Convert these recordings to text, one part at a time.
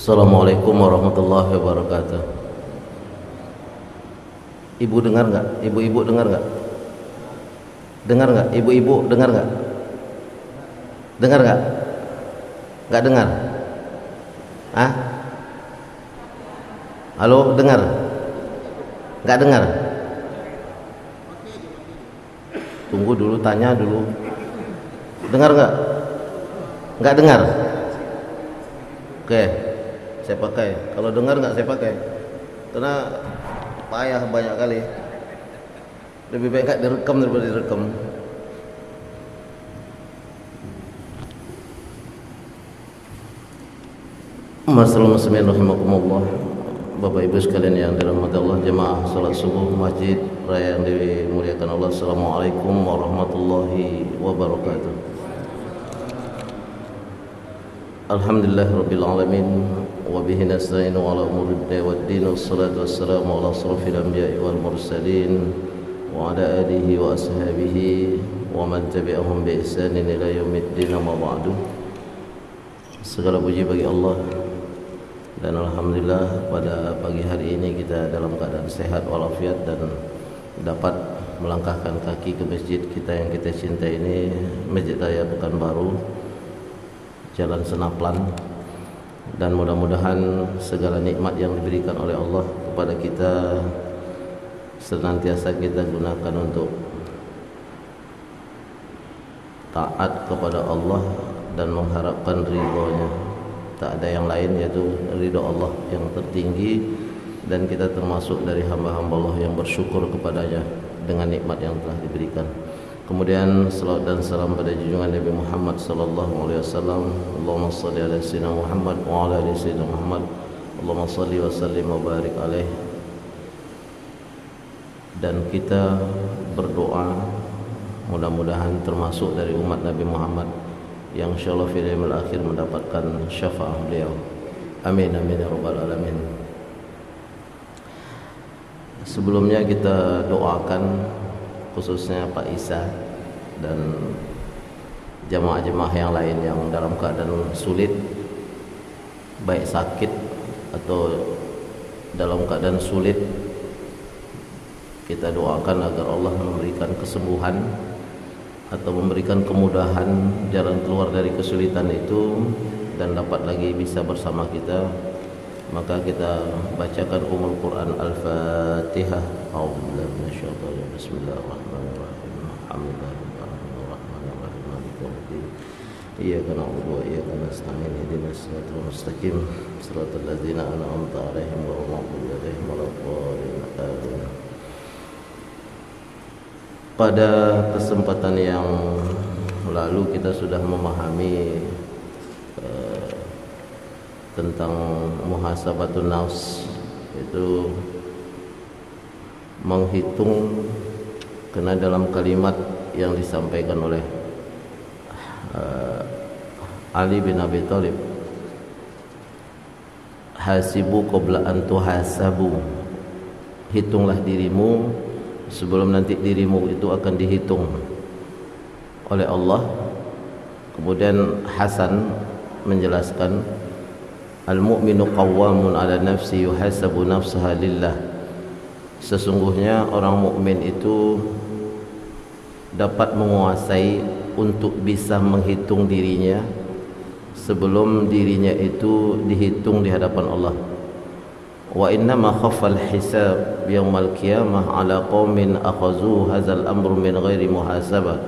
Assalamualaikum warahmatullahi wabarakatuh. Ibu dengar nggak? Ibu-ibu dengar nggak? Dengar nggak? Ibu-ibu dengar nggak? Dengar nggak? Nggak dengar? Ah? Halo, dengar? Nggak dengar? Tunggu dulu, tanya dulu. Dengar nggak? Nggak dengar? Oke, saya pakai. Kalau dengar nggak saya pakai, karena payah banyak kali. Lebih baik nggak direkam daripada direkam. Masalah muslimin rahimakumullah. Bapak Ibu sekalian yang dirahmati Allah, jemaah salat subuh Masjid Raya yang dimuliakan Allah. Assalamualaikum warahmatullahi wabarakatuh. Alhamdulillah rabbil alamin wa bihi nasta'inu ala umuri dunya waddin, wassalatu wassalamu ala asrofil anbiya'i wal mursalin wa ala alihi wa ashabihi wa man tabi'ahum bi ihsanin ila yaumiddin, amma ba'du. Segala puji bagi Allah, dan alhamdulillah pada pagi hari ini kita dalam keadaan sehat walafiat dan dapat melangkahkan kaki ke masjid kita yang kita cintai ini, Masjid Raya Pekanbaru, Jalan Senaplan. Dan mudah-mudahan segala nikmat yang diberikan oleh Allah kepada kita senantiasa kita gunakan untuk taat kepada Allah dan mengharapkan ridhonya. Tak ada yang lain, yaitu ridho Allah yang tertinggi, dan kita termasuk dari hamba-hamba Allah yang bersyukur kepadanya dengan nikmat yang telah diberikan. Kemudian salawat dan salam pada junjungan Nabi Muhammad sallallahu alaihi wasallam. Allahumma shalli ala sayyidina Muhammad wa ala ali sayyidina Muhammad. Allahumma shalli wa sallim wa barik alaihi. Dan kita berdoa mudah-mudahan termasuk dari umat Nabi Muhammad yang insyaallah fil yaumil akhir mendapatkan syafaat beliau. Amin amin ya rabbal alamin. Sebelumnya kita doakan khususnya Pak Isa dan jamaah-jamaah yang lain yang dalam keadaan sulit, baik sakit atau dalam keadaan sulit. Kita doakan agar Allah memberikan kesembuhan atau memberikan kemudahan jalan keluar dari kesulitan itu dan dapat lagi bisa bersama kita. Maka kita bacakan Ummul Quran Al-Fatihah. A'udzubillahi minasyaitonir rajim. Bismillahirrahmanirrahim. Alhamdulillahirrahmanirrahim. Maliki yaumiddin. Iyyaka na'budu wa iyyaka nasta'in. Ihdinas siratal mustaqim. Shiratal ladzina an'amta 'alaihim ghairil maghdubi 'alaihim waladdallin. Pada kesempatan yang lalu kita sudah memahami tentang muhasabatun nafs, itu menghitung, karena dalam kalimat yang disampaikan oleh Ali bin Abi Thalib, hasibu qabla an tuhasabu, hitunglah dirimu sebelum nanti dirimu itu akan dihitung oleh Allah. Kemudian Hasan menjelaskan, al-mu'minu qawwamun 'ala nafsi yuhasabu nafsaha lillah. Sesungguhnya orang mukmin itu dapat menguasai untuk bisa menghitung dirinya sebelum dirinya itu dihitung di hadapan Allah. Wa inna ma khaffal hisab yaumal qiyamah 'ala qaumin akhazu hadzal amru min ghairi muhasabah.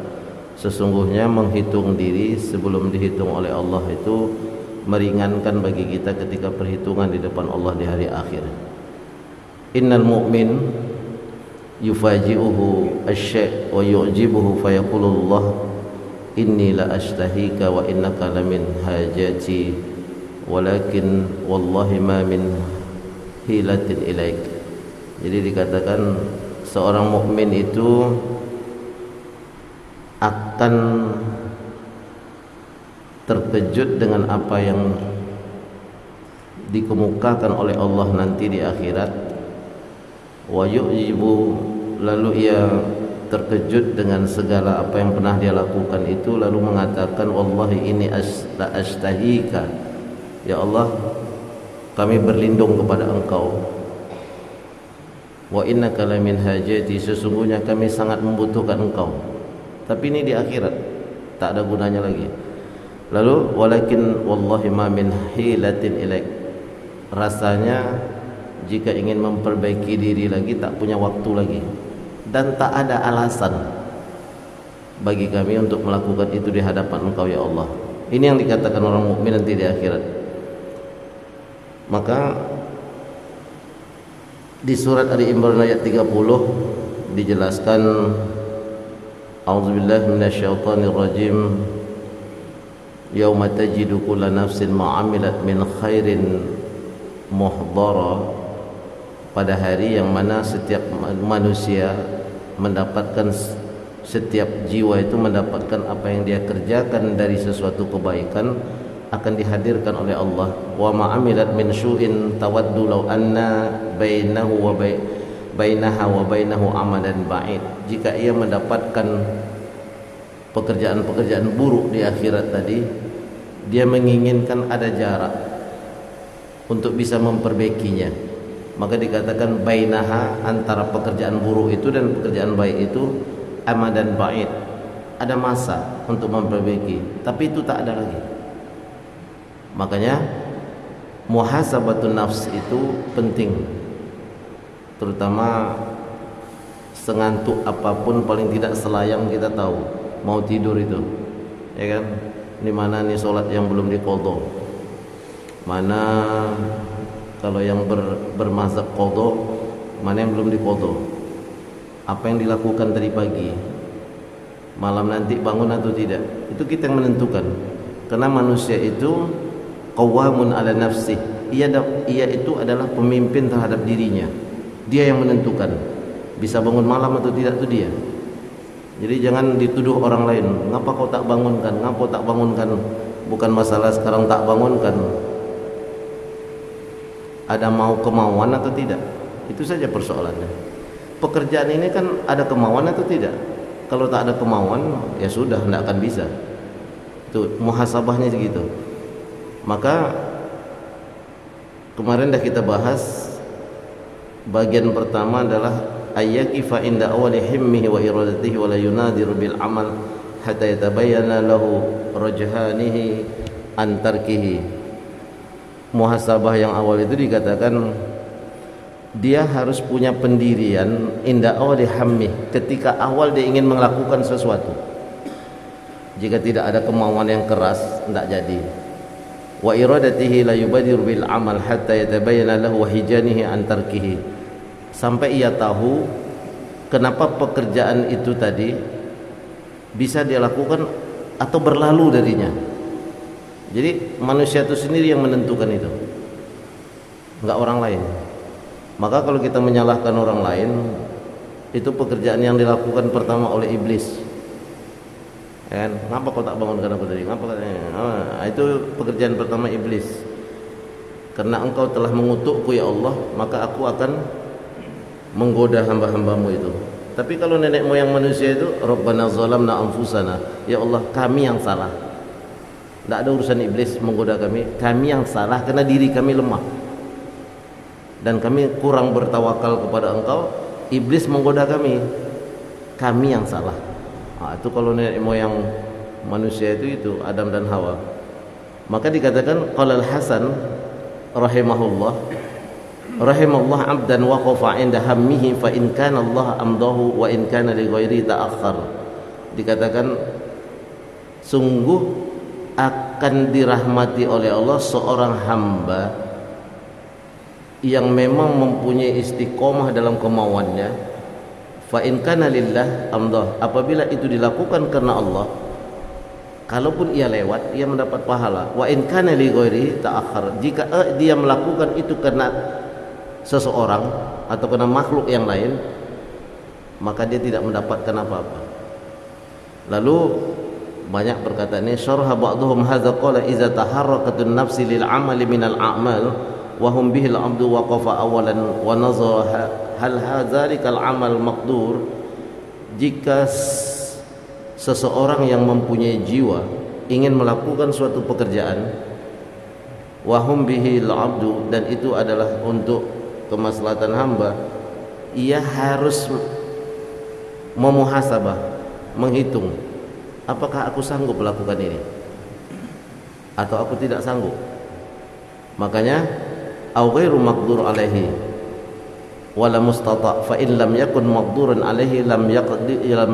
Sesungguhnya menghitung diri sebelum dihitung oleh Allah itu meringankan bagi kita ketika perhitungan di depan Allah di hari akhir. Innal mu'min yufaji'uhu asy-syai' wa yu'jibuhu fayaqulu Allah inni la ashtahika wa innaka lamin hajati walakin wallahi ma min hilatin ilaik. Jadi dikatakan seorang mukmin itu akan terkejut dengan apa yang dikemukakan oleh Allah nanti di akhirat. Wa yu'jibu, lalu ia terkejut dengan segala apa yang pernah dia lakukan itu, lalu mengatakan wallahi ini la ashtahika, ya Allah kami berlindung kepada Engkau. Wa innaka lamin hajati, sesungguhnya kami sangat membutuhkan Engkau. Tapi ini di akhirat, tak ada gunanya lagi. Lalu walakin wallahi ma min hilatin ilaik, rasanya jika ingin memperbaiki diri lagi tak punya waktu lagi, dan tak ada alasan bagi kami untuk melakukan itu di hadapan Engkau ya Allah. Ini yang dikatakan orang mukmin nanti di akhirat. Maka di surat Ali Imran ayat 30 dijelaskan, a'udzubillahi minasyaitonir rajim, yauma tajidu kullu nafsin ma 'amilat min khairin muhdara, pada hari yang mana setiap manusia mendapatkan, setiap jiwa itu mendapatkan apa yang dia kerjakan dari sesuatu kebaikan akan dihadirkan oleh Allah. Wa ma 'amilat min syu'in tawaddu law anna bainahu wa bainaha wa bainahu amadan ba'id. Jika ia mendapatkan pekerjaan-pekerjaan buruk di akhirat tadi, dia menginginkan ada jarak untuk bisa memperbaikinya. Maka dikatakan bainaha, antara pekerjaan buruk itu dan pekerjaan baik itu, amadan ba'id, ada masa untuk memperbaiki, tapi itu tak ada lagi. Makanya muhasabatun nafs itu penting, terutama sengantuk apapun, paling tidak selayang kita tahu mau tidur itu, ya kan? Ini mana nih solat yang belum diqadha, mana kalau yang bermazhab qadha, mana yang belum diqadha, apa yang dilakukan tadi pagi, malam nanti bangun atau tidak, itu kita yang menentukan. Karena manusia itu qawamun ala nafsih, ia itu adalah pemimpin terhadap dirinya. Dia yang menentukan bisa bangun malam atau tidak, itu dia. Jadi jangan dituduh orang lain, ngapa kau tak bangunkan, ngapa tak bangunkan. Bukan masalah sekarang tak bangunkan, ada mau kemauan atau tidak, itu saja persoalannya. Pekerjaan ini kan ada kemauan atau tidak. Kalau tak ada kemauan, ya sudah, tidak akan bisa. Itu muhasabahnya segitu. Maka kemarin dah kita bahas, bagian pertama adalah ayyakifa inda awali himmihi wa iradatihi wa la yunadiru bil amal hatta yatabayyana lahu rajhanihi an tarkihi. Muhasabah yang awal itu dikatakan dia harus punya pendirian inda awali hammih, ketika awal dia ingin melakukan sesuatu. Jika tidak ada kemauan yang keras, tidak jadi. Wa iradatihi la yubadiru bil amal hatta yatabayyana lahu hijanihi an tarkihi, sampai ia tahu kenapa pekerjaan itu tadi bisa dia lakukan atau berlalu darinya. Jadi manusia itu sendiri yang menentukan itu, enggak orang lain. Maka kalau kita menyalahkan orang lain, itu pekerjaan yang dilakukan pertama oleh iblis. Kan, ngapa kau tak bangunkan aku tadi? Ngapa itu pekerjaan pertama iblis. Karena engkau telah mengutukku ya Allah, maka aku akan menggoda hamba-hambamu itu. Tapi kalau nenek moyang manusia itu, Rabbana zalamna anfusana, ya Allah kami yang salah. Tidak ada urusan iblis menggoda kami yang salah karena diri kami lemah dan kami kurang bertawakal kepada engkau. Iblis menggoda kami yang salah. Itu kalau nenek moyang manusia itu Adam dan Hawa. Maka dikatakan qala al-Hasan rahimahullah abdan waqafa 'inda hammihi fa in kana Allah amdahu wa in kana li ghairi ta'akhkhar. Dikatakan sungguh akan dirahmati oleh Allah seorang hamba yang memang mempunyai istiqomah dalam kemauannya. Fa in kana lillah amdah, apabila itu dilakukan karena Allah, kalaupun ia lewat, ia mendapat pahala. Wa in kana li ghairi ta'akhkhar, jika dia melakukan itu karena seseorang atau karena makhluk yang lain, maka dia tidak mendapatkan apa-apa. Lalu banyak perkataan ini, syarha ba'dhum hadza qala iza taharrakatun nafsi lil amali minal a'mal wa hum bihil abdu waqafa awalan wa nazara hal hadzalikal amal maqdur. Jika seseorang yang mempunyai jiwa ingin melakukan suatu pekerjaan, wa hum bihi al-'abdu, dan itu adalah untuk kemaslahatan hamba, ia harus memuhasabah, menghitung, apakah aku sanggup melakukan ini atau aku tidak sanggup. Makanya au ghairu maqdur alaihi wala mustata' fa in lam yakun maqduran alaihi lam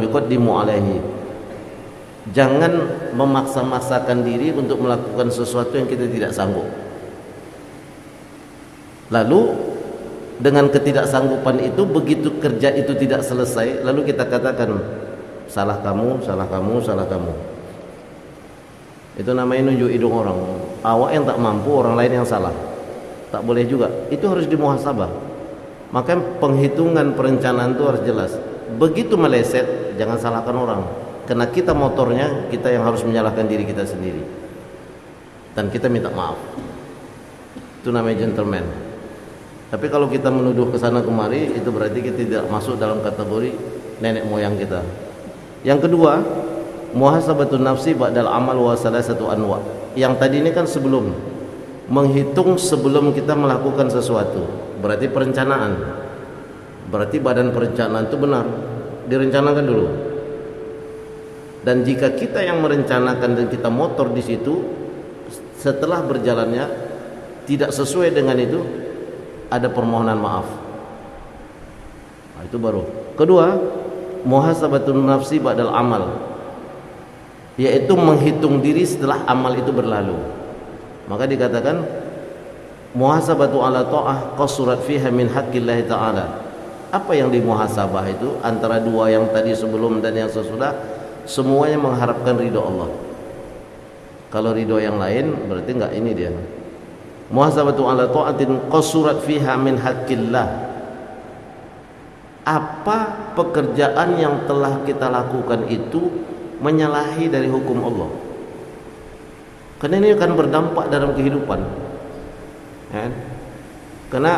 yuqaddimu alaihi. Jangan memaksa-maksakan diri untuk melakukan sesuatu yang kita tidak sanggup. Lalu dengan ketidaksanggupan itu, begitu kerja itu tidak selesai, lalu kita katakan salah kamu, salah kamu, salah kamu. Itu namanya nunjuk hidung orang. Awak yang tak mampu, orang lain yang salah. Tak boleh juga. Itu harus dimuhasabah. Maka penghitungan perencanaan itu harus jelas. Begitu meleset, jangan salahkan orang. Karena kita motornya, kita yang harus menyalahkan diri kita sendiri. Dan kita minta maaf. Itu namanya gentleman. Tapi kalau kita menuduh ke sana kemari, itu berarti kita tidak masuk dalam kategori nenek moyang kita. Yang kedua, muhasabatun nafsi ba'dal amal wa salasatu anwa. Yang tadi ini kan sebelum, menghitung sebelum kita melakukan sesuatu. Berarti perencanaan. Berarti badan perencanaan itu benar, direncanakan dulu. Dan jika kita yang merencanakan dan kita motor di situ, setelah berjalannya tidak sesuai dengan itu, ada permohonan maaf. Nah, itu baru. Kedua, muhasabatun nafsi ba'dal amal, yaitu menghitung diri setelah amal itu berlalu. Maka dikatakan muhasabatu ala ta'ah qasurat fiha min haqqillah ta'ala. Apa yang dimuhasabah itu antara dua yang tadi sebelum dan yang sesudah, semuanya mengharapkan ridho Allah. Kalau ridho yang lain berarti enggak, ini dia. Muhasabatu ala ta'atin qasurat fiha min haqqillah. Apa pekerjaan yang telah kita lakukan itu menyalahi dari hukum Allah? Karena ini akan berdampak dalam kehidupan, ya. Karena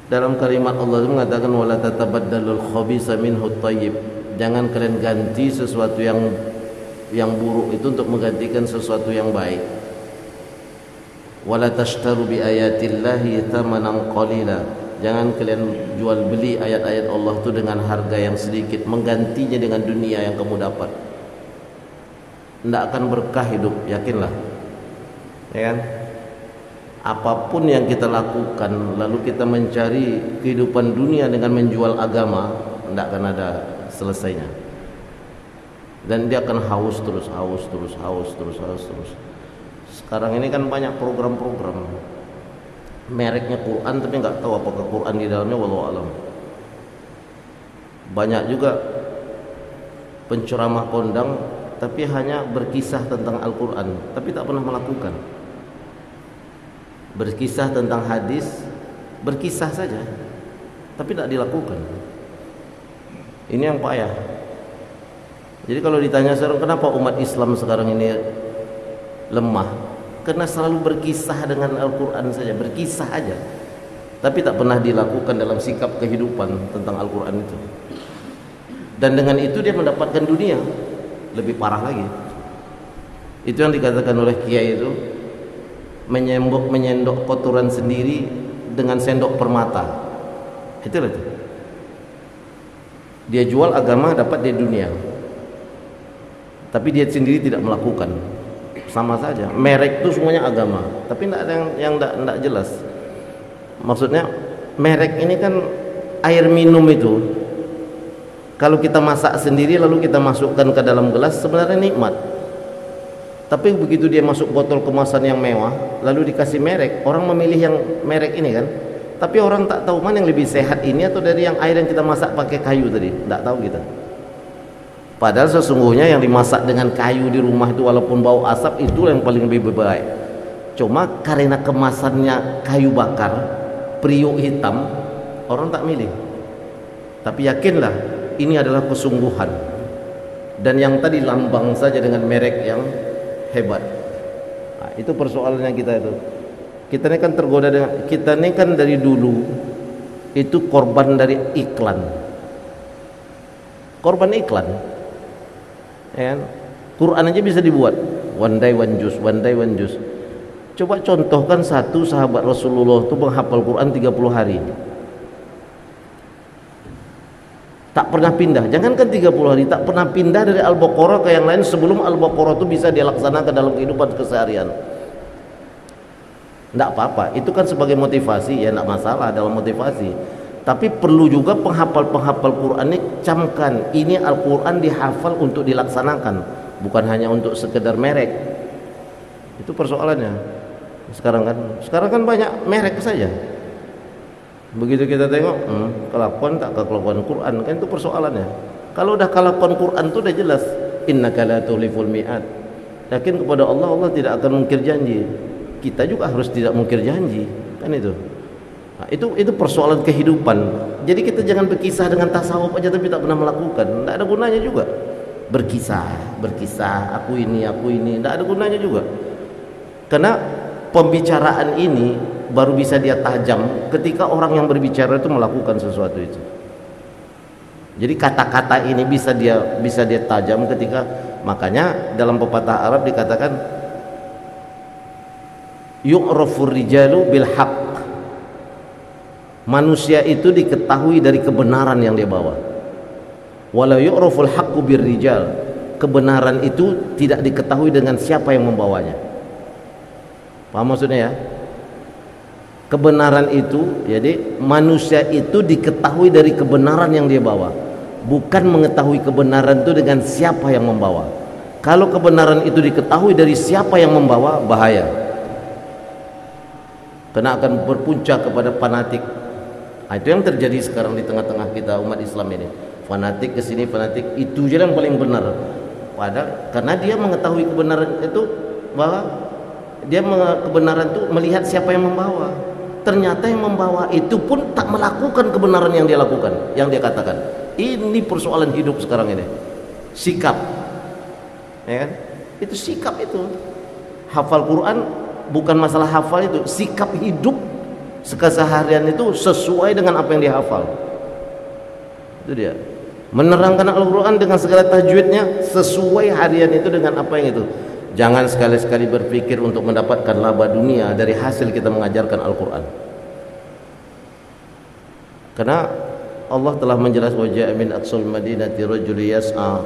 dalam kalimat Allah itu mengatakan wala tatabaddalul khabisa minhu thayyib. Jangan kalian ganti sesuatu yang buruk itu untuk menggantikan sesuatu yang baik. Wala tashtaru bi ayatillahi thamanan qalila. Jangan kalian jual beli ayat-ayat Allah itu dengan harga yang sedikit, menggantinya dengan dunia yang kamu dapat. Tidak akan berkah hidup, yakinlah. Ya kan? Apapun yang kita lakukan lalu kita mencari kehidupan dunia dengan menjual agama, tidak akan ada selesainya. Dan dia akan haus terus. Sekarang ini kan banyak program-program mereknya Quran, tapi nggak tahu apakah Quran di dalamnya, wallahu alam. Banyak juga penceramah kondang, tapi hanya berkisah tentang Al-Quran, tapi tak pernah melakukan. Berkisah tentang hadis, berkisah saja, tapi tak dilakukan. Ini yang payah. Jadi kalau ditanya sekarang kenapa umat Islam sekarang ini lemah, karena selalu berkisah dengan Al-Quran saja, berkisah aja, tapi tak pernah dilakukan dalam sikap kehidupan tentang Al-Quran itu. Dan dengan itu dia mendapatkan dunia. Lebih parah lagi. Itu yang dikatakan oleh kiai itu, menyendok kotoran sendiri dengan sendok permata. Itulah itu. Dia jual agama dapat di dunia, tapi dia sendiri tidak melakukan. Sama saja. Merek itu semuanya agama, tapi tidak ada yang tidak jelas. Maksudnya merek ini kan air minum itu, kalau kita masak sendiri lalu kita masukkan ke dalam gelas sebenarnya nikmat. Tapi begitu dia masuk botol kemasan yang mewah lalu dikasih merek, orang memilih yang merek ini kan. Tapi orang tak tahu mana yang lebih sehat, ini atau dari yang air yang kita masak pakai kayu tadi. Tak tahu kita. Padahal sesungguhnya yang dimasak dengan kayu di rumah itu walaupun bau asap itu yang paling lebih baik. Cuma karena kemasannya kayu bakar, periuk hitam, orang tak milih. Tapi yakinlah ini adalah kesungguhan. Dan yang tadi lambang saja dengan merek yang hebat. Nah, itu persoalannya kita itu. Kita ini kan tergoda dengan, kita ini kan dari dulu itu korban dari iklan. Korban iklan. Ya kan? Quran aja bisa dibuat one day one juz, one day one juz. Coba contohkan satu sahabat Rasulullah itu menghafal Quran 30 hari. Tak pernah pindah, jangankan 30 hari, tak pernah pindah dari Al-Baqarah ke yang lain sebelum Al-Baqarah itu bisa dia laksanakan dalam kehidupan keseharian. Tidak apa-apa, itu kan sebagai motivasi, ya tidak masalah dalam motivasi. Tapi perlu juga penghafal-penghafal Quran ini camkan, ini Al-Quran dihafal untuk dilaksanakan, bukan hanya untuk sekedar merek. Itu persoalannya. Sekarang kan banyak merek saja. Begitu kita tengok kelakuan tak kelakuan Quran, kan itu persoalannya. Kalau udah kelakuan Quran itu udah jelas, innaka la tuliful mi'ad. Yakin kepada Allah, Allah tidak akan mungkir janji. Kita juga harus tidak mungkir janji, kan itu. Nah, itu persoalan kehidupan. Jadi kita jangan berkisah dengan tasawuf aja tapi tak pernah melakukan. Tidak ada gunanya juga. Berkisah, aku ini, tidak ada gunanya juga. Karena pembicaraan ini baru bisa dia tajam ketika orang yang berbicara itu melakukan sesuatu itu. Jadi kata-kata ini bisa dia tajam ketika, makanya dalam pepatah Arab dikatakan yu'rafur rijalu bil haqq. Manusia itu diketahui dari kebenaran yang dia bawa. Walau yu'raful haqqu bir rijal. Kebenaran itu tidak diketahui dengan siapa yang membawanya. Paham maksudnya ya? Kebenaran itu, jadi manusia itu diketahui dari kebenaran yang dia bawa, bukan mengetahui kebenaran itu dengan siapa yang membawa. Kalau kebenaran itu diketahui dari siapa yang membawa, bahaya, karena akan berpuncak kepada fanatik. Nah, itu yang terjadi sekarang di tengah-tengah kita umat Islam ini. Fanatik kesini, fanatik itu je yang paling benar. Padahal karena dia mengetahui kebenaran itu, bahwa dia kebenaran itu melihat siapa yang membawa. Ternyata yang membawa itu pun tak melakukan kebenaran yang dia lakukan, yang dia katakan. Ini persoalan hidup sekarang ini. Sikap, ya kan? Itu sikap itu. Hafal Quran bukan masalah hafal, itu sikap hidup keseharian itu sesuai dengan apa yang dihafal. Itu dia. Menerangkan Al-Quran dengan segala tajwidnya sesuai harian itu dengan apa yang itu. Jangan sekali-sekali berpikir untuk mendapatkan laba dunia dari hasil kita mengajarkan Al-Quran. Karena Allah telah menjelaskan wajah min aqsal madinati rajul yas'a.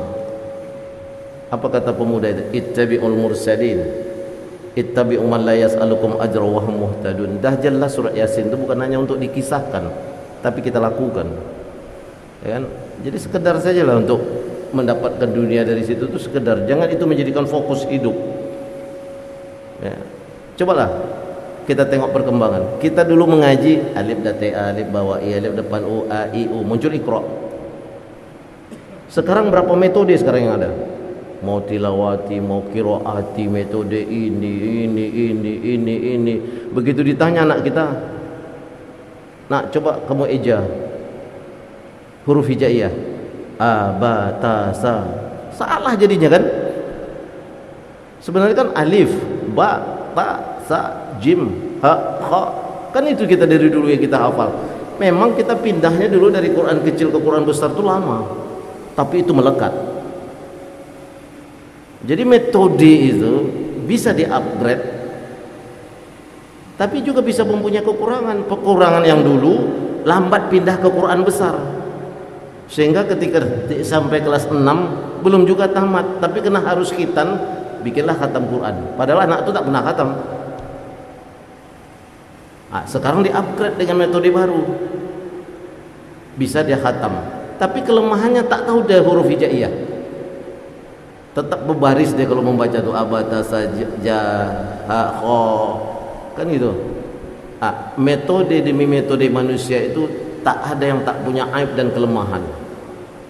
Apa kata pemuda itu? Ittabi'ul mursalin. Ittabi'u man la yas'alukum ajra wa hum muhtadun. Dah jelas surat Yasin itu bukan hanya untuk dikisahkan, tapi kita lakukan. Ya kan? Jadi sekedar sajalah untuk mendapatkan dunia dari situ itu sekedar, jangan itu menjadikan fokus hidup. Ya. Cobalah kita tengok perkembangan. Kita dulu mengaji alif dan ta, alif bawah i, alif depan u, a, i, u, muncul iqra. Sekarang berapa metode sekarang yang ada? Mau tilawati, mau qiraati, metode ini. Begitu ditanya anak kita, nak coba kamu eja huruf hijaiyah, a, ba, ta, sa. Salah jadinya kan? Sebenarnya kan alif, ba, ta, sa, jim, ha, kha. Kan itu kita dari dulu yang kita hafal. Memang kita pindahnya dulu dari Quran kecil ke Quran besar itu lama, tapi itu melekat. Jadi metode itu bisa di-upgrade, tapi juga bisa mempunyai kekurangan. Kekurangan yang dulu lambat pindah ke Quran besar, sehingga ketika sampai kelas 6 belum juga tamat, tapi kena harus khitan, bikinlah khatam Quran. Padahal anak itu tak pernah khatam. Nah, sekarang di-upgrade dengan metode baru, bisa dia khatam, tapi kelemahannya tak tahu dia huruf hijaiyah. Tetap berbaris dia kalau membaca tu abata saja ha kha, kan gitu. Metode demi metode manusia itu tak ada yang tak punya aib dan kelemahan.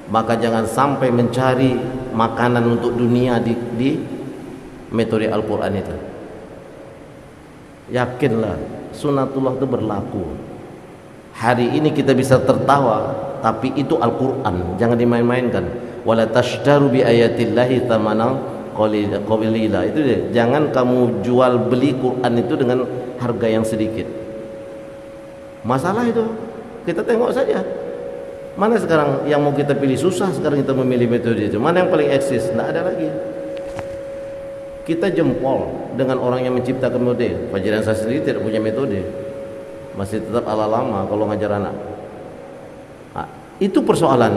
Maka jangan sampai mencari makanan untuk dunia di metode Al-Quran itu. Yakinlah sunatullah itu berlaku. Hari ini kita bisa tertawa, tapi itu Al-Quran, jangan dimain-mainkan. Wala tashtaru bi ayatillahi thamanan qalila. Itu dia. Jangan kamu jual beli Quran itu dengan harga yang sedikit. Masalah itu kita tengok saja. Mana sekarang yang mau kita pilih? Susah sekarang kita memilih metode itu. Mana yang paling eksis? Tidak ada lagi. Kita jempol dengan orang yang menciptakan metode. Fajiran saya sendiri tidak punya metode, masih tetap ala lama kalau ngajar anak. Nah, itu persoalan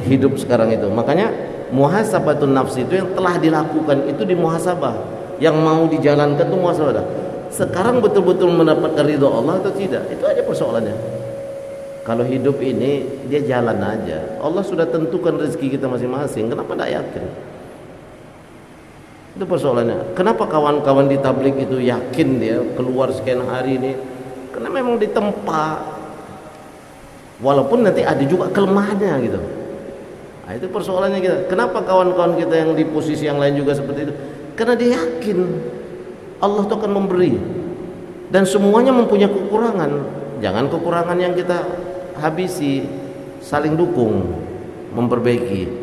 hidup sekarang itu. Makanya muhasabatun nafsi itu yang telah dilakukan itu di muhasabah, yang mau dijalankan itu muhasabah. Sekarang betul-betul mendapatkan ridho Allah atau tidak, itu aja persoalannya. Kalau hidup ini dia jalan aja, Allah sudah tentukan rezeki kita masing-masing. Kenapa tidak yakin? Itu persoalannya. Kenapa kawan-kawan di tablik itu yakin dia keluar sekian hari ini? Karena memang ditempa. Walaupun nanti ada juga kelemahannya gitu. Nah, itu persoalannya kita. Kenapa kawan-kawan kita yang di posisi yang lain juga seperti itu? Karena dia yakin Allah itu akan memberi. Dan semuanya mempunyai kekurangan. Jangan kekurangan yang kita habisi, saling dukung, memperbaiki.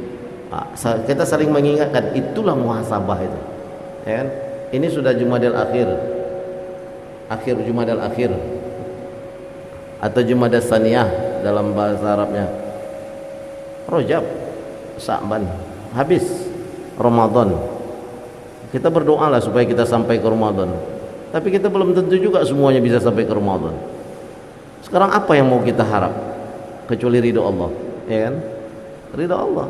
Kita saling mengingatkan, itulah muhasabah itu, ya kan? Ini sudah Jumadil akhir Jumadil akhir atau Jumadil Saniyah dalam bahasa Arabnya. Rajab, Sya'ban, habis Ramadan. Kita berdoalah supaya kita sampai ke Ramadan. Tapi kita belum tentu juga semuanya bisa sampai ke Ramadan. Sekarang apa yang mau kita harap kecuali ridho Allah, ya kan? Ridho Allah.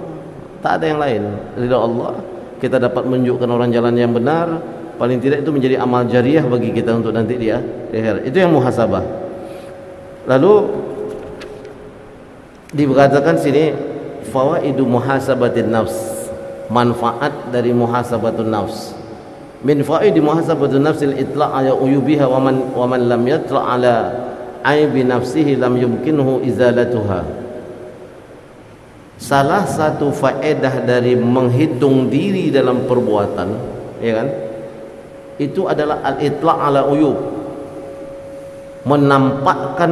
Tak ada yang lain. Ridha Allah, kita dapat menunjukkan orang jalan yang benar, paling tidak itu menjadi amal jariah bagi kita untuk nanti dia di akhirat. Itu yang muhasabah. Lalu dikatakan sini fawaidu muhasabatin nafs, manfaat dari muhasabatun nafs. Min fawaidi muhasabatun nafsil itla' ala uyubiha wa man lam yatla' ala aibi nafsihi lam yumkinhu izalatuha. Salah satu faedah dari menghitung diri dalam perbuatan, ya kan? Itu adalah al-itla' ala uyub. Menampakkan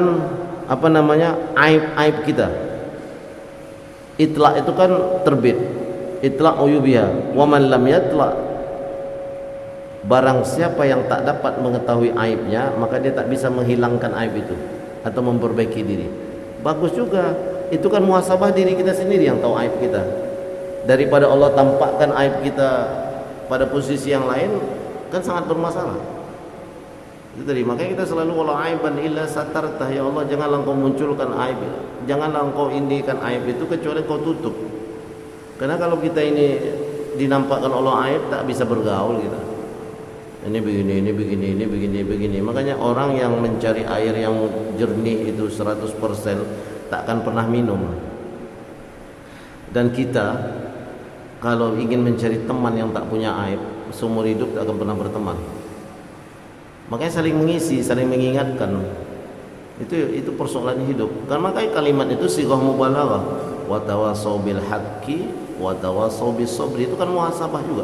aib-aib kita. Itla' itu kan terbit. Itla' uyubiha. Wa man lam yatla', barang siapa yang tak dapat mengetahui aibnya, maka dia tak bisa menghilangkan aib itu atau memperbaiki diri. Bagus juga. Itu kan muhasabah diri kita sendiri yang tahu aib kita. Daripada Allah tampakkan aib kita pada posisi yang lain, kan sangat bermasalah. Itu tadi, makanya kita selalu wala aiban illa satartah, ya Allah janganlah engkau munculkan aib, janganlah engkau indikan aib itu kecuali kau tutup. Karena kalau kita ini dinampakkan Allah aib, tak bisa bergaul kita. Ini begini. Makanya orang yang mencari air yang jernih itu 100% tak akan pernah minum. Dan kita kalau ingin mencari teman yang tak punya aib, seumur hidup tak akan pernah berteman. Makanya saling mengisi, saling mengingatkan. Itu persoalan hidup. Kan makanya kalimat itu sighah mubalaghah, wa tawassaw bil haqqi wa tawassaw bis sabri, itu kan muhasabah juga.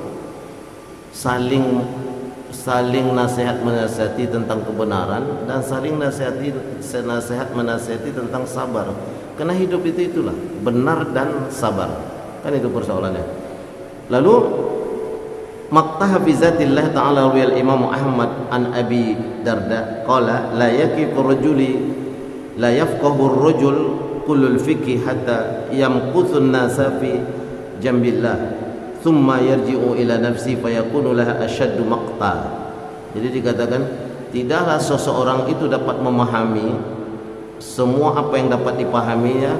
Saling nasihat menasihati tentang kebenaran dan saling nasihat menasihati tentang sabar. Karena hidup itulah benar dan sabar. Kan itu persoalannya. Lalu maqtaha fi zatillah ta'ala wal Imam Ahmad an Abi Darda qala la yafqahu ar-rajul kullul fiqhi hatta yamquthu an-nasa fi jambillah thumma yarji'u ila nafsi fayakunu laha ashaddu maqta. Jadi dikatakan tidaklah seseorang itu dapat memahami semua apa yang dapat dipahaminya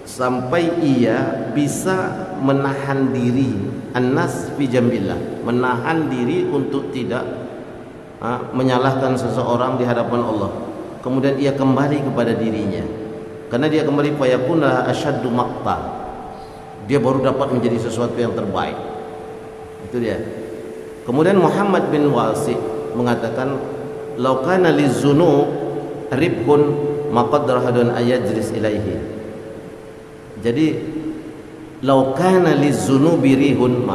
sampai ia bisa menahan diri, an-nas fi jambillah, menahan diri untuk tidak menyalahkan seseorang di hadapan Allah. Kemudian ia kembali kepada dirinya. Karena dia kembali fayakunu laha ashaddu maqta. Dia baru dapat menjadi sesuatu yang terbaik. Itu dia. Kemudian Muhammad bin Wasi mengatakan, "Lau kana lizunub ribhun maqaddara hadun ayajlis ilaihi." Jadi, "Lau kana lizunubi rihun,"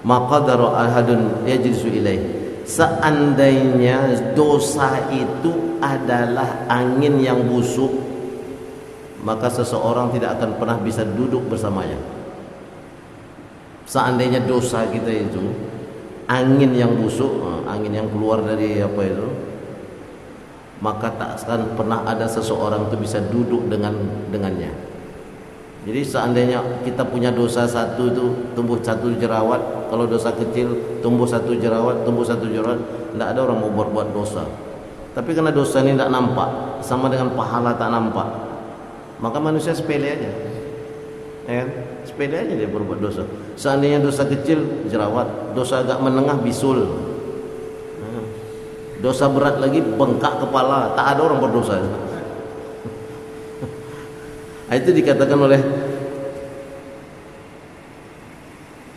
maqaddara ahadun yajlisu ilaihi. Seandainya dosa itu adalah angin yang busuk, maka seseorang tidak akan pernah bisa duduk bersamanya. Seandainya dosa kita itu angin yang busuk, angin yang keluar dari maka tak akan pernah ada seseorang itu bisa duduk dengannya. Jadi seandainya kita punya dosa satu itu tumbuh satu jerawat, kalau dosa kecil tumbuh satu jerawat, tidak ada orang mau buat dosa. Tapi karena dosa ini tidak nampak, sama dengan pahala tak nampak, maka manusia sepele aja, ya kan? Sepele aja dia berbuat dosa. Seandainya dosa kecil jerawat, dosa agak menengah bisul, dosa berat lagi bengkak kepala, tak ada orang berdosa. Itu dikatakan oleh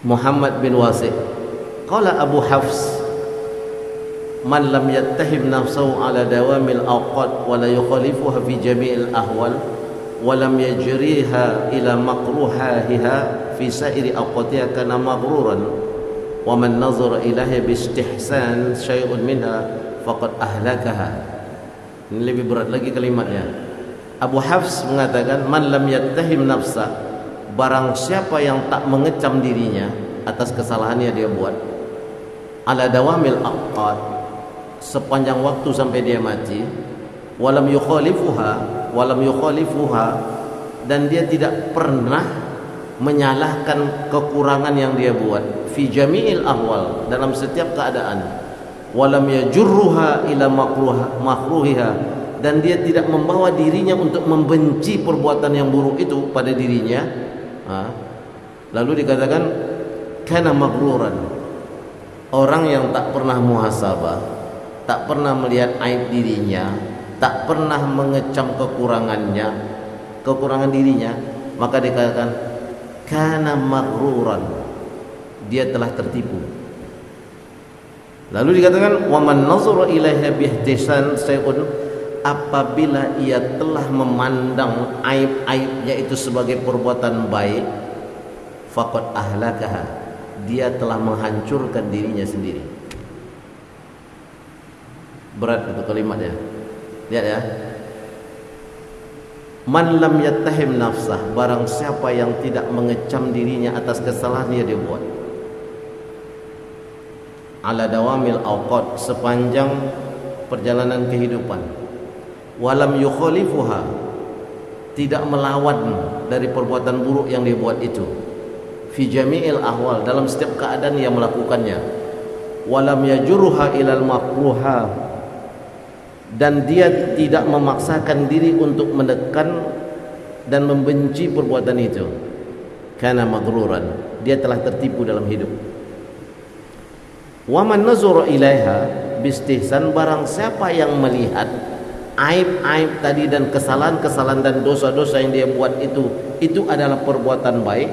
Muhammad bin Wasi', qala Abu Hafs, man lam yattahim nafsahu ala dawamil awqat wa la yukhalifuha fi jami'il ahwal wa lam yajriha ila makruhahiha fi sa'iri awqatiha kana maghruran wa man nazara ilahi bi istihsan syai'un minha faqad ahlakaha. Ini lebih berat lagi kalimatnya. Abu Hafs mengatakan, man lam yattahim nafsa, barang siapa yang tak mengecam dirinya atas kesalahannya dia buat, ala dawamil awqat, sepanjang waktu sampai dia mati, walam yukhalifuha, dan dia tidak pernah menyalahkan kekurangan yang dia buat, fi jami'il ahwal, dalam setiap keadaan, walam yajurruha ila makruhiha, dan dia tidak membawa dirinya untuk membenci perbuatan yang buruk itu pada dirinya. Lalu dikatakan kana maghruran, orang yang tak pernah muhasabah, tak pernah melihat aib dirinya, tak pernah mengecam kekurangan dirinya, maka dikatakan kana maghruran, dia telah tertipu. Lalu dikatakan wa man nazara ilaiha bihtisan sayun, apabila ia telah memandang aib-aibnya itu sebagai perbuatan baik, faqad ahlakaha, dia telah menghancurkan dirinya sendiri. Berat itu kalimatnya. Lihat ya. Man lam yattahim nafsah, barang siapa yang tidak mengecam dirinya atas kesalahan yang dia buat, ala dawamil awqat, sepanjang perjalanan kehidupan, walam yukhalifuha, tidak melawan dari perbuatan buruk yang dia buat itu, fi jami'il ahwal, dalam setiap keadaan yang melakukannya, walam yajurruha ilal makruha, dan dia tidak memaksakan diri untuk menekan dan membenci perbuatan itu, kana maghruran, dia telah tertipu dalam hidup. Wa man nazara ilaiha bistihsan, barang siapa yang melihat aib-aib tadi dan kesalahan-kesalahan dan dosa-dosa yang dia buat itu adalah perbuatan baik,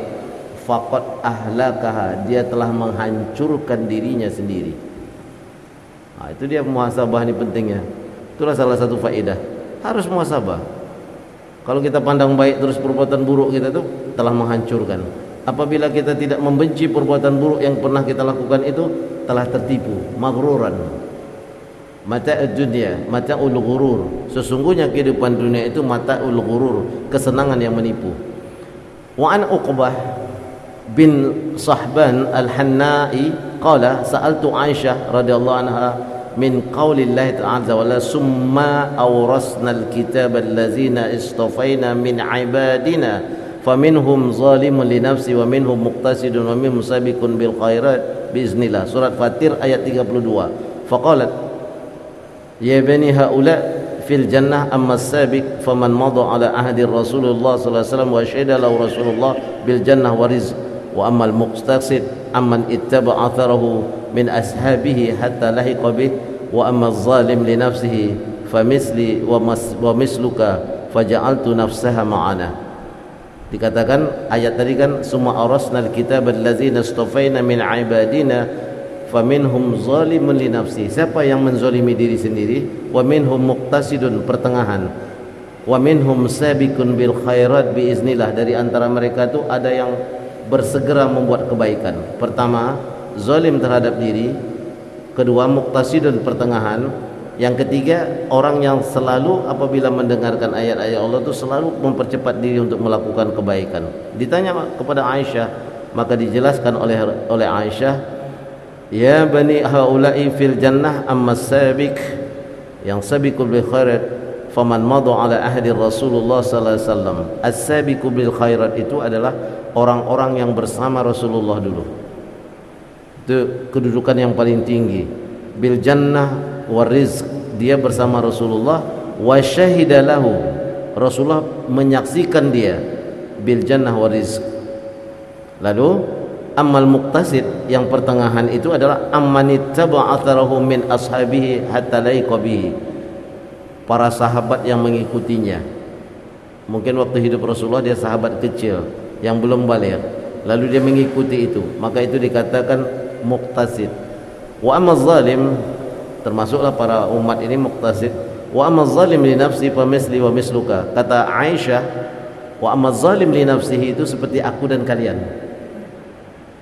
faqad ahlakaha, dia telah menghancurkan dirinya sendiri. Itu dia muhasabah, ini pentingnya. Itulah salah satu faedah, harus muhasabah. Kalau kita pandang baik terus perbuatan buruk kita itu telah menghancurkan. Apabila kita tidak membenci perbuatan buruk yang pernah kita lakukan itu, telah tertipu, maghruran. Mata'ud dunya, mata'ul ghurur. Sesungguhnya kehidupan dunia itu mata'ul ghurur, kesenangan yang menipu. Wa an Uqbah bin Sahban al-Hannai qala sa'altu Aisyah radhiyallahu anha min qaulillahi ta'ala wa la summa awrasna al-kitaba allazina istafaina min ibadina faminhum zalimun li nafsi wa minhum muqtasidun wa minhum sabiqun bil khairat biiznillah. Surat Fatir ayat 32. Faqalat ya bani haula fil jannah amma as-sabiq faman madha ala ahdi Rasulullah sallallahu alaihi wasallam wa syahida lahu Rasulullah bil jannah wa rizq wa amma al-muqtasid amman ittaba atharahu min ashabihi hatta lahiqa bih wa amma az-zalim li nafsihi famisli wa misluka faja'altu nafsaha ma'ana. Dikatakan ayat tadi kan summa arasnal kitabal ladzina istafaina min ibadina faminhum zalimun li nafsi, siapa yang menzalimi diri sendiri, wa minhum muqtasidun, pertengahan, wa minhum sabiqun bil khairat biiznillah, dari antara mereka itu ada yang bersegera membuat kebaikan. Pertama, zalim terhadap diri, kedua muqtasidun, pertengahan, yang ketiga orang yang selalu apabila mendengarkan ayat-ayat Allah itu selalu mempercepat diri untuk melakukan kebaikan. Ditanya kepada Aisyah, maka dijelaskan oleh Aisyah, ya bani haula'i fil jannah amma sabiq, yang sabiqul bil khairat faman madha ala ahdi Rasulullah sallallahu alaihi wasallam. As-sabiqu bil khairat itu adalah orang-orang yang bersama Rasulullah dulu. Itu kedudukan yang paling tinggi. Bil jannah war rizq, dia bersama Rasulullah. Wa syahida lahu, Rasulullah menyaksikan dia bil jannah war rizq. Lalu ammal muqtasid, yang pertengahan itu adalah ammanittaba atharahu min ashabihi hatta laiqa bihi, para sahabat yang mengikutinya. Mungkin waktu hidup Rasulullah dia sahabat kecil yang belum baligh, lalu dia mengikuti itu, maka itu dikatakan muqtasid. Wa amma zalim, termasuklah para umat ini muqtasid. Wa amma zalim li nafsi fa misli wa misluka, kata Aisyah, wa amma zalim li nafsihi itu seperti aku dan kalian.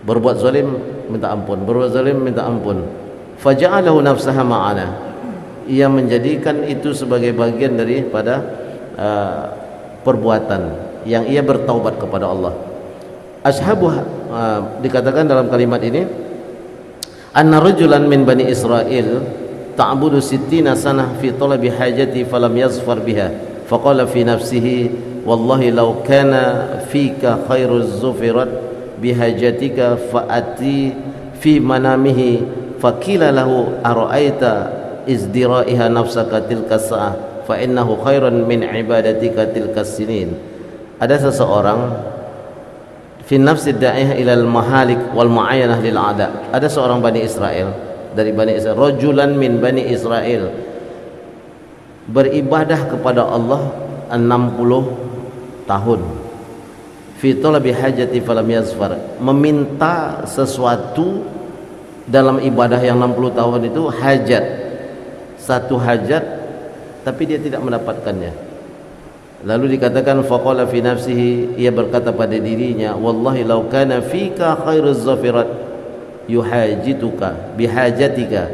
Berbuat zalim minta ampun, berbuat zalim minta ampun. Faja'alahu nafsaha ma'ana, ia menjadikan itu sebagai bagian daripada perbuatan yang ia bertaubat kepada Allah. Ashabu, dikatakan dalam kalimat ini, anna rajulan min bani Israil ta'budu sittina sanah fi talabi hajati falam yazfar biha faqala fi nafsihi wallahi law kana fika khairuz zufirat bihajatika fa'ati fi manamihi faqila lahu ara'aita izdira'iha nafsaka tilka sa'ah fa innahu khairan min ibadatika tilka sinin. Ada seseorang fi nafsi da'ih ilal mahalik wal mu'ayyanah lil a'da, ada seorang Bani Israel, dari Bani Israel, rajulan min Bani Israel, beribadah kepada Allah 60 tahun. Fi talabi hajati falam yazfar, meminta sesuatu dalam ibadah yang 60 tahun itu, hajat, satu hajat, tapi dia tidak mendapatkannya. Lalu dikatakan faqala fi nafsihi, ia berkata pada dirinya, wallahi law kana fika khairuz zafirat yuhajituka bihajatika.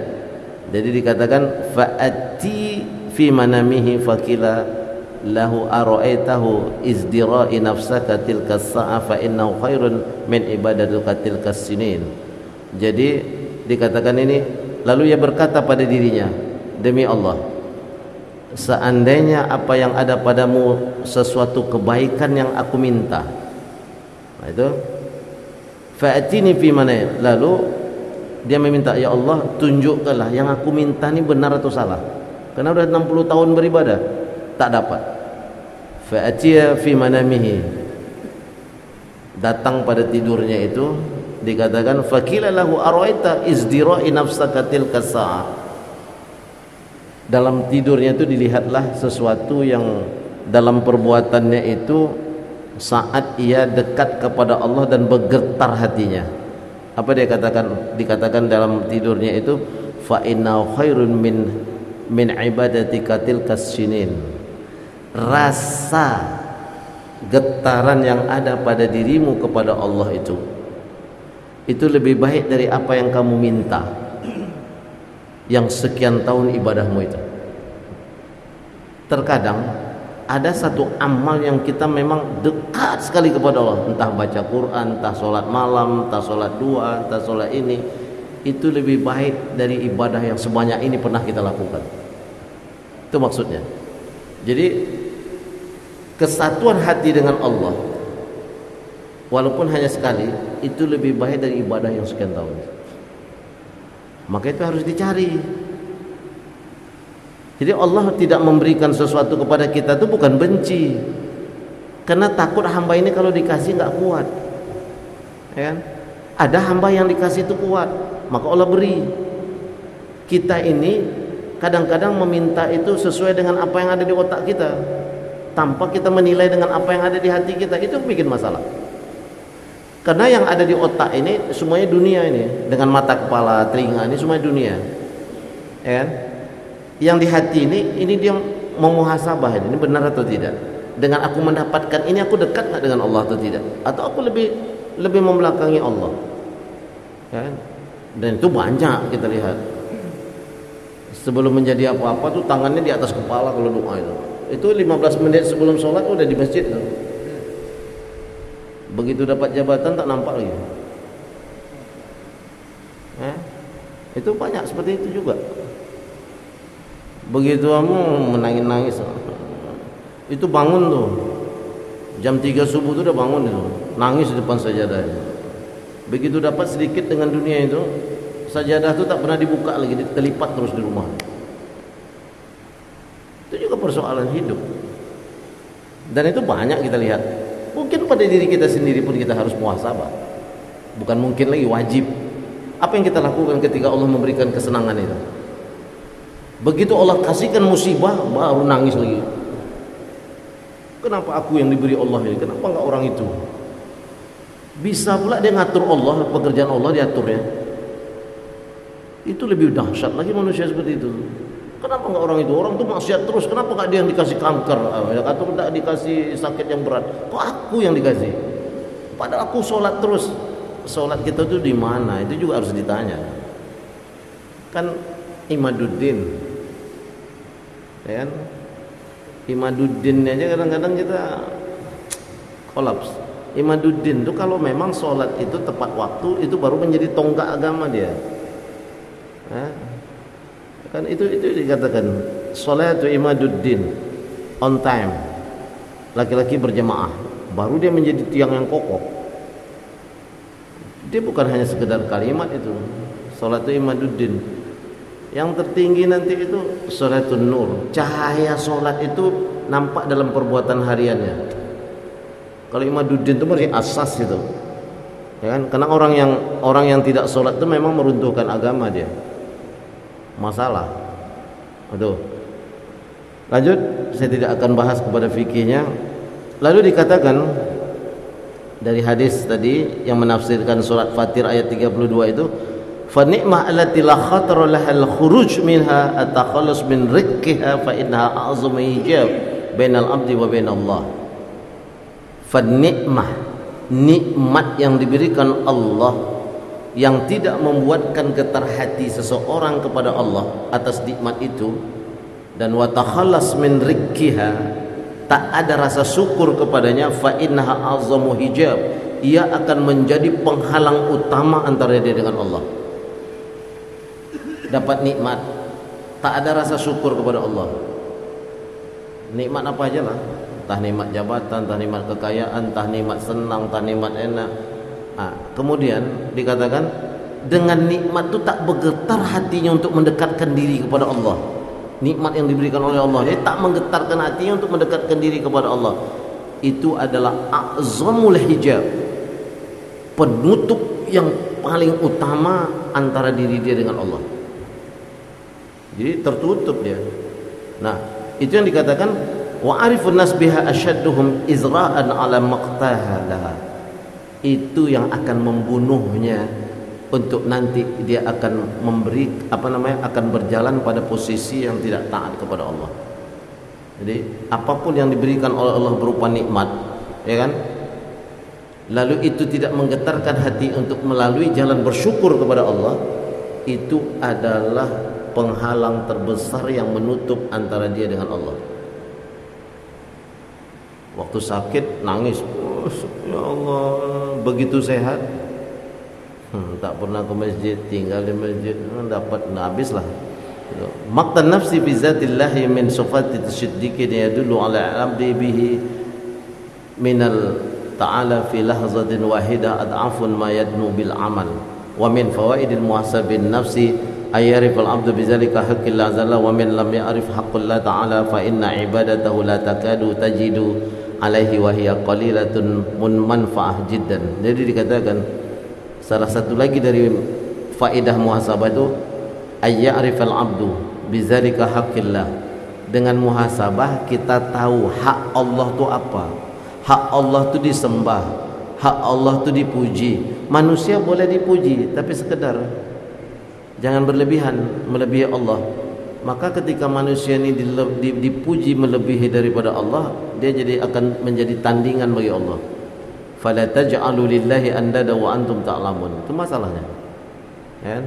Jadi dikatakan fa'ati fi manamihi faqila lahu ara'aitahu izdira'i nafsaka tilka sa'a fa innahu khairun min ibadatika tilka sinin. Jadi dikatakan ini, lalu ia berkata pada dirinya, demi Allah, seandainya apa yang ada padamu sesuatu kebaikan yang aku minta, nah itu fa'atini fi mana, lalu dia meminta, ya Allah tunjukkanlah yang aku minta ini benar atau salah, karena sudah 60 tahun beribadah tak dapat. Fa'atiya fi manamihi, datang pada tidurnya itu, dikatakan faqila lahu ara'aita izdira'i nafsaka tilka sa'ah, dalam tidurnya itu dilihatlah sesuatu yang dalam perbuatannya itu saat ia dekat kepada Allah dan bergetar hatinya. Apa dia katakan? Dikatakan dalam tidurnya itu fa innahu khairun min ibadatika tilkas sinin. Rasa getaran yang ada pada dirimu kepada Allah itu lebih baik dari apa yang kamu minta yang sekian tahun ibadahmu itu. Terkadang ada satu amal yang kita memang dekat sekali kepada Allah, entah baca Quran, entah sholat malam, entah sholat dua, entah sholat ini, itu lebih baik dari ibadah yang sebanyak ini pernah kita lakukan. Itu maksudnya. Jadi kesatuan hati dengan Allah walaupun hanya sekali, itu lebih baik dari ibadah yang sekian tahun. Maka itu harus dicari. Jadi Allah tidak memberikan sesuatu kepada kita itu bukan benci, karena takut hamba ini kalau dikasih nggak kuat, ya kan? Ada hamba yang dikasih itu kuat, maka Allah beri. Kita ini kadang-kadang meminta itu sesuai dengan apa yang ada di otak kita, tanpa kita menilai dengan apa yang ada di hati kita. Itu bikin masalah. Karena yang ada di otak ini semuanya dunia ini, dengan mata, kepala, telinga ini semuanya dunia, ya kan? Yang di hati ini dia memuhasabah ini benar atau tidak. Dengan aku mendapatkan ini, aku dekat nggak dengan Allah atau tidak, atau aku lebih membelakangi Allah, ya kan? Dan itu banyak kita lihat. Sebelum menjadi apa-apa tuh tangannya di atas kepala kalau doa itu 15 menit sebelum sholat udah di masjid tuh. Begitu dapat jabatan tak nampak lagi. Itu banyak seperti itu juga. Begitu kamu menangis-nangis, Itu bangun tuh jam 3 subuh tuh udah bangun itu, nangis di depan sajadah. Begitu dapat sedikit dengan dunia itu, sajadah itu tak pernah dibuka lagi, terlipat terus di rumah. Itu juga persoalan hidup. Dan itu banyak kita lihat. Mungkin pada diri kita sendiri pun kita harus muhasabah. Bukan mungkin lagi, wajib. Apa yang kita lakukan ketika Allah memberikan kesenangan itu? Begitu Allah kasihkan musibah, baru nangis lagi. Kenapa aku yang diberi Allah ini? Kenapa enggak orang itu? Bisa pula dia ngatur Allah, pekerjaan Allah diaturnya. Itu lebih dahsyat lagi manusia seperti itu. Kenapa enggak orang itu? Orang itu maksiat terus. Kenapa enggak dia yang dikasih kanker? Atau enggak dikasih sakit yang berat? Kok aku yang dikasih? Padahal aku sholat terus. Sholat kita itu di mana? Itu juga harus ditanya. Kan Imaduddin, ya kan? Imaduddin aja kadang-kadang kita kolaps. Imaduddin itu kalau memang sholat itu tepat waktu, itu baru menjadi tonggak agama dia. Kan itu dikatakan sholatu Imaduddin, on time, laki-laki berjemaah, baru dia menjadi tiang yang kokoh. Dia bukan hanya sekedar kalimat itu. Sholatu Imaduddin. Yang tertinggi nanti itu sholatun nur. Cahaya sholat itu nampak dalam perbuatan hariannya. Kalau Imaduddin itu masih asas itu, ya kan? Karena orang yang tidak sholat itu memang meruntuhkan agama dia. Masalah. Aduh. Lanjut, saya tidak akan bahas kepada fikihnya. Lalu dikatakan dari hadis tadi yang menafsirkan surat Fatir ayat 32 itu, fa ni'mah allati la khatara lahal khuruj minha at-takhallus min rikkiha fa innaha a'zamu hijab bainal abdi wa bainallah. Fa ni'mah, nikmat yang diberikan Allah yang tidak membuatkan getar hati seseorang kepada Allah atas nikmat itu, dan wa takhallas min rikkiha, tak ada rasa syukur kepadanya, fa innaha a'zamu hijab, ia akan menjadi penghalang utama antara dia dengan Allah. Dapat nikmat, tak ada rasa syukur kepada Allah. Nikmat apa aja lah, entah nikmat jabatan, entah nikmat kekayaan, entah nikmat senang, entah nikmat enak. Kemudian dikatakan dengan nikmat itu tak bergetar hatinya untuk mendekatkan diri kepada Allah. Nikmat yang diberikan oleh Allah, dia tak menggetarkan hatinya untuk mendekatkan diri kepada Allah. Itu adalah a'zamul hijab, penutup yang paling utama antara diri dia dengan Allah. Jadi tertutup dia. Nah, itu yang dikatakan wa arifun nas biha asyadduhum izra'an ala maqtaha laha. Itu yang akan membunuhnya, untuk nanti dia akan memberi akan berjalan pada posisi yang tidak taat kepada Allah. Jadi apapun yang diberikan oleh Allah berupa nikmat, ya kan? Lalu itu tidak menggetarkan hati untuk melalui jalan bersyukur kepada Allah, itu adalah penghalang terbesar yang menutup antara dia dengan Allah. Waktu sakit nangis, oh, ya Allah, begitu sehat tak pernah ke masjid, tinggal di masjid, dapat habislah. Maqtan nafsi fi zatillahi min sifati tasyaddiqin yadullu ala abdi bihi minal ta'ala fi lahzatin wahidah ad'afun ma yadnu bil amal. Wa min fawaidil muhasabin nafsi ayyarif al-abdu bizalika haqqillah azza wa min lam ya'rif haqqillah ta'ala fa inna ibadatahu la takadu tajidu alaihi wa hiya qalilatun manfa'ah jiddan. Jadi dikatakan salah satu lagi dari faedah muhasabah itu ayyarif al-abdu bizalika haqqillah. Dengan muhasabah kita tahu hak Allah itu apa. Hak Allah itu disembah, hak Allah itu dipuji. Manusia boleh dipuji tapi sekedar, jangan berlebihan melebihi Allah. Maka ketika manusia ini dipuji melebihi daripada Allah, dia jadi akan menjadi tandingan bagi Allah. Fala taj'alu lillahi andada wa antum ta'lamun. Itu masalahnya. Kan?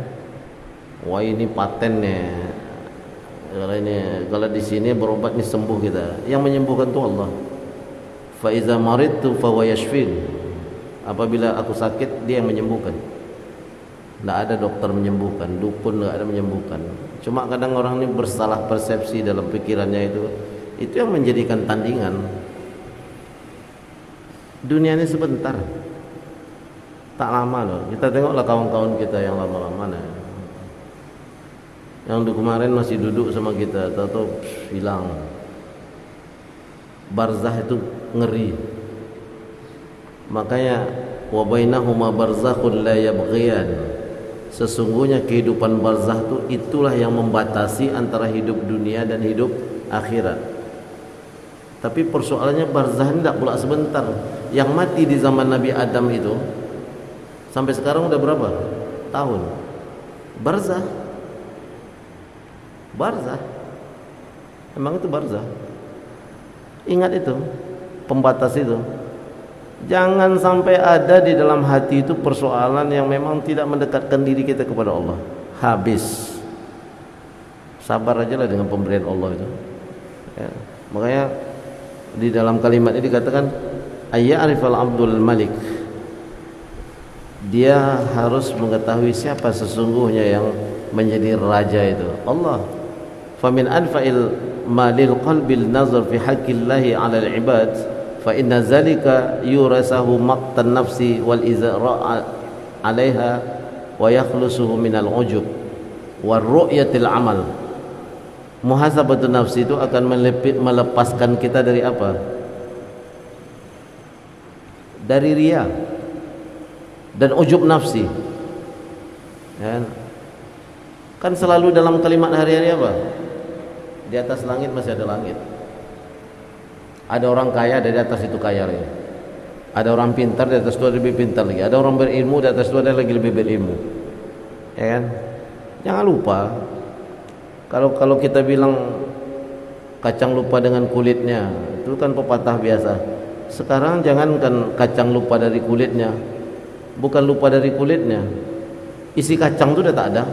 Wah, ini patennya. Kalau di sini berobat ini sembuh kita. Yang menyembuhkan itu Allah. Fa iza maridtu fa huwa yashfin. Apabila aku sakit, dia yang menyembuhkan. Tidak ada dokter menyembuhkan, dukun tidak ada menyembuhkan. Cuma kadang orang ini bersalah persepsi dalam pikirannya itu. Itu yang menjadikan tandingan. Dunia ini sebentar, tak lama loh. Kita tengoklah kawan-kawan kita yang lama-lama nih, yang kemarin masih duduk sama kita, tahu-tahu hilang. Barzah itu ngeri. Makanya wa bainahuma barzakhun la yabghiyan. Sesungguhnya kehidupan barzah itu itulah yang membatasi antara hidup dunia dan hidup akhirat. Tapi persoalannya barzah ini tidak pula sebentar. Yang mati di zaman Nabi Adam itu sampai sekarang udah berapa tahun? Barzah. Barzah. Emang itu barzah. Ingat itu, pembatas itu. Jangan sampai ada di dalam hati itu persoalan yang memang tidak mendekatkan diri kita kepada Allah. Habis. Sabar aja lah dengan pemberian Allah itu. Ya. Makanya di dalam kalimat ini dikatakan ayya'rifal abdul malik. Dia harus mengetahui siapa sesungguhnya yang menjadi raja itu. Allah. Famin anfa'il malil qalbil nazar fi haqqillahi 'ala al-'ibad fa inna zalika yurasahu maqtan nafsi wal izra' 'alaiha wa yakhlusuhu minal 'ujub war ru'yatil 'amal. Muhasabatun nafsi itu akan melepaskan kita dari apa? Dari riya dan ujub nafsi. Kan selalu dalam kalimat hari-hari apa? Di atas langit masih ada langit. Ada orang kaya, dari atas itu kaya lagi. Ada orang pintar, di atas itu ada lebih pintar lagi. Ada orang berilmu, di atas itu ada lagi lebih berilmu. Ya kan? Jangan lupa, kalau kita bilang kacang lupa dengan kulitnya, itu kan pepatah biasa. Sekarang jangankan kacang lupa dari kulitnya, bukan lupa dari kulitnya, isi kacang itu udah tak ada,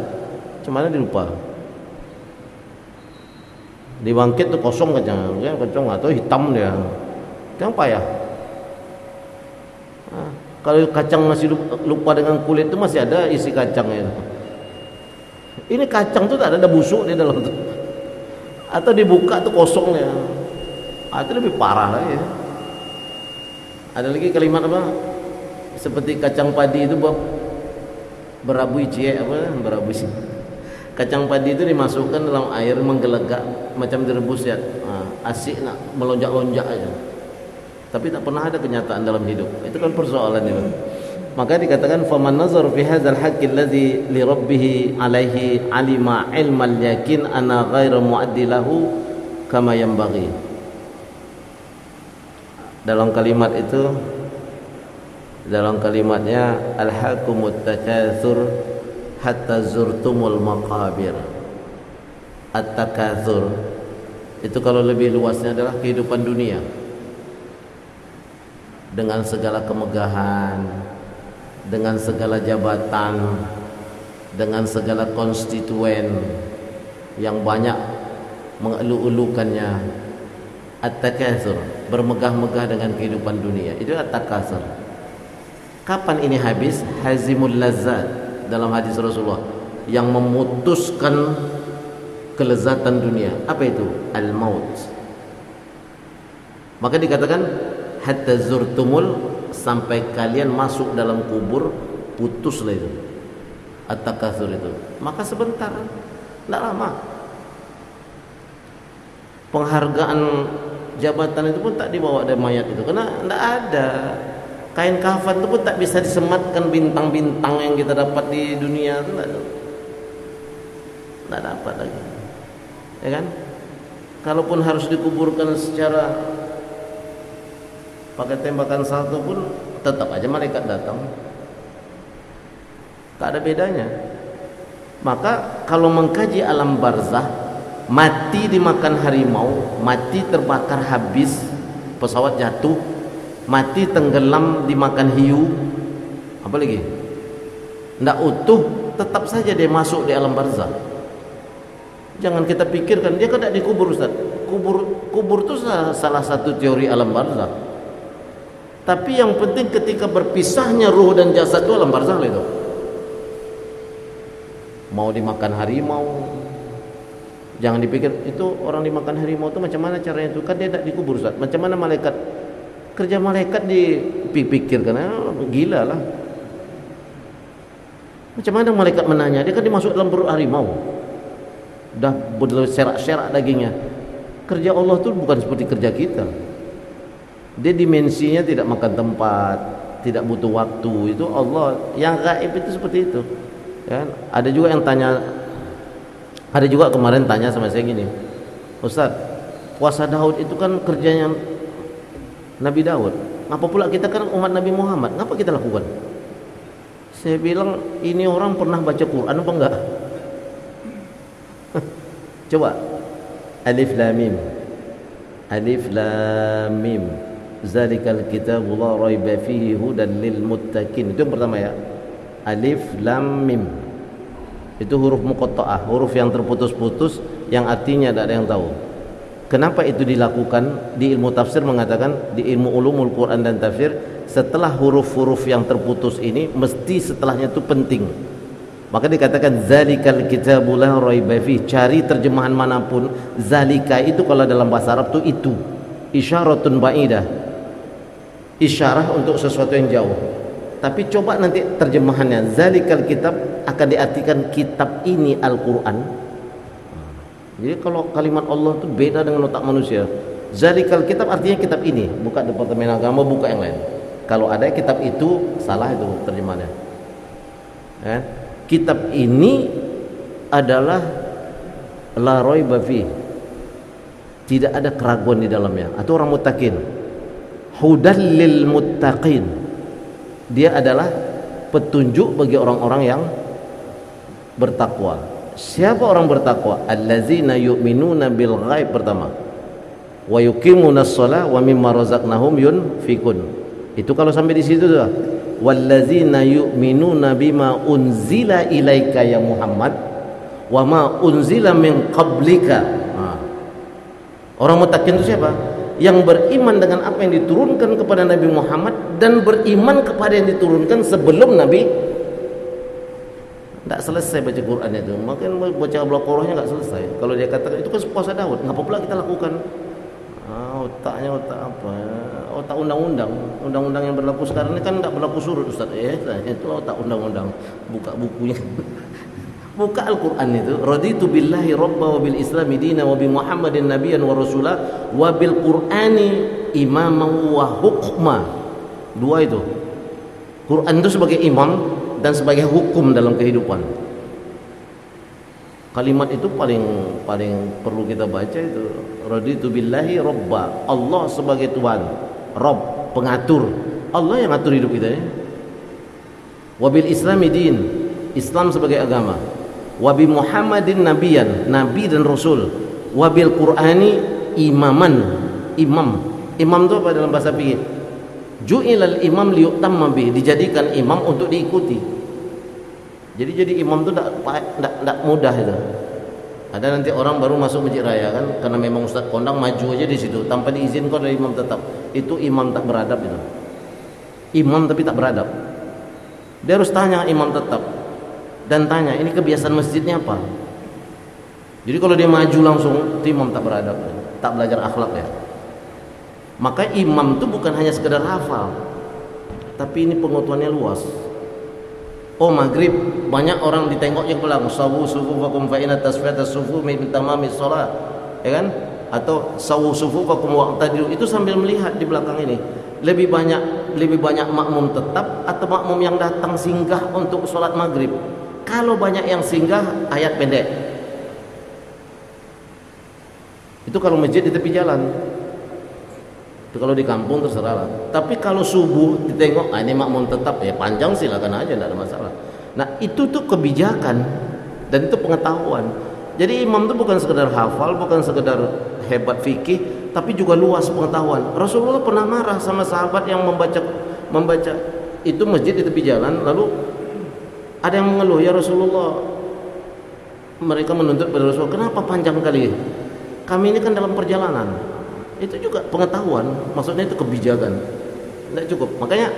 cuma dilupa. Dibangkit tuh kosong kacang, ya kacang atau hitam dia, jangan payah. Nah, kalau kacang masih lupa dengan kulit itu masih ada isi kacangnya. Ini kacang tuh tak ada busuk di dalam tuh, atau dibuka tuh kosongnya, itu lebih parah lagi. Ada lagi kalimat apa? Seperti kacang padi itu berabui cie apa? Berabui sih. Kacang padi itu dimasukkan dalam air menggelegak macam direbus ya, asik nak melonjak-lonjak aja. Tapi tak pernah ada kenyataan dalam hidup. Itu kan persoalan itu. Maka dikatakan faman nazar fi hadzal haqqi alladhi li rabbih alaihi alima ilmal yakin ana ghairu muaddilahu kama yanbaghi. Dalam kalimat itu, dalam kalimatnya alhaqumut takatsur hatta zurtumul maqabir. At-takatsur itu kalau lebih luasnya adalah kehidupan dunia dengan segala kemegahan, dengan segala jabatan, dengan segala konstituen yang banyak mengelu-elukannya. At-takatsur, bermegah-megah dengan kehidupan dunia, itu at-takatsur. Kapan ini habis? Hazimul lazzat, dalam hadis Rasulullah, yang memutuskan kelezatan dunia. Apa itu? Al-maut. Maka dikatakan hatta zurtumul, sampai kalian masuk dalam kubur, putuslah itu at-takatsur itu. Maka sebentar, tidak lama. Penghargaan jabatan itu pun tak dibawa dari mayat itu, karena tidak ada. Kain kafan itu pun tak bisa disematkan bintang-bintang yang kita dapat di dunia itu, tidak dapat lagi, ya kan? Kalaupun harus dikuburkan secara pakai tembakan salto pun tetap aja malaikat datang, tak ada bedanya. Maka kalau mengkaji alam barzah, mati dimakan harimau, mati terbakar habis, pesawat jatuh, mati tenggelam dimakan hiu, apa lagi? Tidak utuh, tetap saja dia masuk di alam barzah. Jangan kita pikirkan dia kan tidak dikubur, Ustaz. Kubur itu salah satu teori alam barzah. Tapi yang penting ketika berpisahnya ruh dan jasad itu alam barzah itu. Mau dimakan harimau, Jangan dipikir itu orang dimakan harimau itu macam mana caranya itu, kan dia tidak dikubur Ustaz. Macam mana malaikat, kerja malaikat dipikirkan, gila lah. Macam mana malaikat menanya, dia kan dimasuk dalam perut harimau, dah berserak-serak dagingnya. Kerja Allah tuh bukan seperti kerja kita. Dia dimensinya tidak makan tempat, tidak butuh waktu. Itu Allah yang gaib itu seperti itu kan. Ada juga yang tanya, ada juga kemarin tanya sama saya gini, Ustaz, puasa Daud itu kan kerjanya Nabi Daud, ngapa pula kita kan umat Nabi Muhammad, ngapa kita lakukan? Saya bilang, ini orang pernah baca Quran apa enggak? Coba Alif Lam Mim, Alif Lam Mim, zalikal kitabu la raiba fihi hudan lil muttaqin. Itu yang pertama ya. Alif Lam Mim. Itu huruf muqatta'ah, huruf yang terputus-putus yang artinya tidak ada yang tahu. Kenapa itu dilakukan? Di ilmu tafsir mengatakan, di ilmu ulumul Quran dan tafsir, setelah huruf-huruf yang terputus ini mesti setelahnya itu penting. Maka dikatakan zalikal kitabu la raiba fihi. Cari terjemahan manapun, zalika itu kalau dalam bahasa Arab itu isyaratun ba'idah, isyarah untuk sesuatu yang jauh. Tapi coba nanti terjemahannya, zalikal kitab akan diartikan kitab ini Al-Quran. Jadi kalau kalimat Allah itu beda dengan otak manusia. Zalikal kitab artinya kitab ini, buka Departemen Agama, buka yang lain. Kalau ada kitab itu, salah itu terjemahannya. Kitab ini adalah la raiba fi, tidak ada keraguan di dalamnya. Atau orang muttaqin, hudal lil muttaqin, dia adalah petunjuk bagi orang-orang yang bertakwa. Siapa orang bertakwa? Allazina yu'minuna bil ghaib pertama, wa yuqimunas shalah wa mimma razaqnahum yunfikun. Itu kalau sampai di situ sudah. Wallazina yu'minuna bima unzila ilaika ya Muhammad wa ma unzila min qablika. Orang muttaqin itu siapa? Yang beriman dengan apa yang diturunkan kepada Nabi Muhammad dan beriman kepada yang diturunkan sebelum Nabi. Tak selesai baca Quran itu, makanya baca Al-Qur'annya enggak selesai. Kalau dia katakan itu kan puasa Daud, ngapa pula kita lakukan? Otaknya otak apa? Otak undang-undang. Undang-undang yang berlaku sekarang ini kan enggak berlaku surut Ustaz. Itu otak undang-undang. Buka bukunya. Buka Al-Quran itu, raditu billahi rabba wa bil islami dina wa bi Muhammadin nabiyyan wa rasulah wa bil Qur'ani imaman wa hukma. Dua itu. Quran itu sebagai imam dan sebagai hukum dalam kehidupan. Kalimat itu paling perlu kita baca itu. Raditu billahi rabba, Allah sebagai Tuhan, Rabb, pengatur. Allah yang ngatur hidup kita ya. Wa bil islami din, Islam sebagai agama. Wabi Muhammadin nabiyan, nabi dan rasul. Wabil Qur'ani imaman, imam itu apa dalam bahasa fikih? Ju'ilal imam liyutamma bih, dijadikan imam untuk diikuti. Jadi imam itu tidak mudah itu. Ada nanti orang baru masuk masjid raya kan, karena memang Ustaz kondang maju aja di situ tanpa diizinkan oleh imam tetap. Itu imam tak beradab itu. Imam tapi tak beradab. Dia harus tanya imam tetap. Dan tanya, ini kebiasaan masjidnya apa? Jadi kalau dia maju langsung, itu imam tak beradab, tak belajar akhlak ya. Maka imam itu bukan hanya sekedar hafal, tapi ini pengetahuannya luas. Oh maghrib, banyak orang ditengoknya pulang, sawu sufufakum fa inna tasfiyatas sufu min tamamis shalah, ya kan? Atau sawu sufufakum waqtadiru, itu sambil melihat di belakang ini. Lebih banyak makmum tetap atau makmum yang datang singgah untuk sholat maghrib. Kalau banyak yang singgah, ayat pendek. Itu kalau masjid di tepi jalan. Itu kalau di kampung terserah lah. Tapi kalau subuh ditengok, ini makmum tetap, ya panjang silakan aja, tidak ada masalah. Nah itu tuh kebijakan dan itu pengetahuan. Jadi imam itu bukan sekedar hafal, bukan sekedar hebat fikih, tapi juga luas pengetahuan. Rasulullah pernah marah sama sahabat yang membaca itu masjid di tepi jalan, lalu ada yang mengeluh, ya Rasulullah, mereka menuntut pada Rasulullah, kenapa panjang kali? Kami ini kan dalam perjalanan. Itu juga pengetahuan, maksudnya itu kebijakan. Tidak cukup. Makanya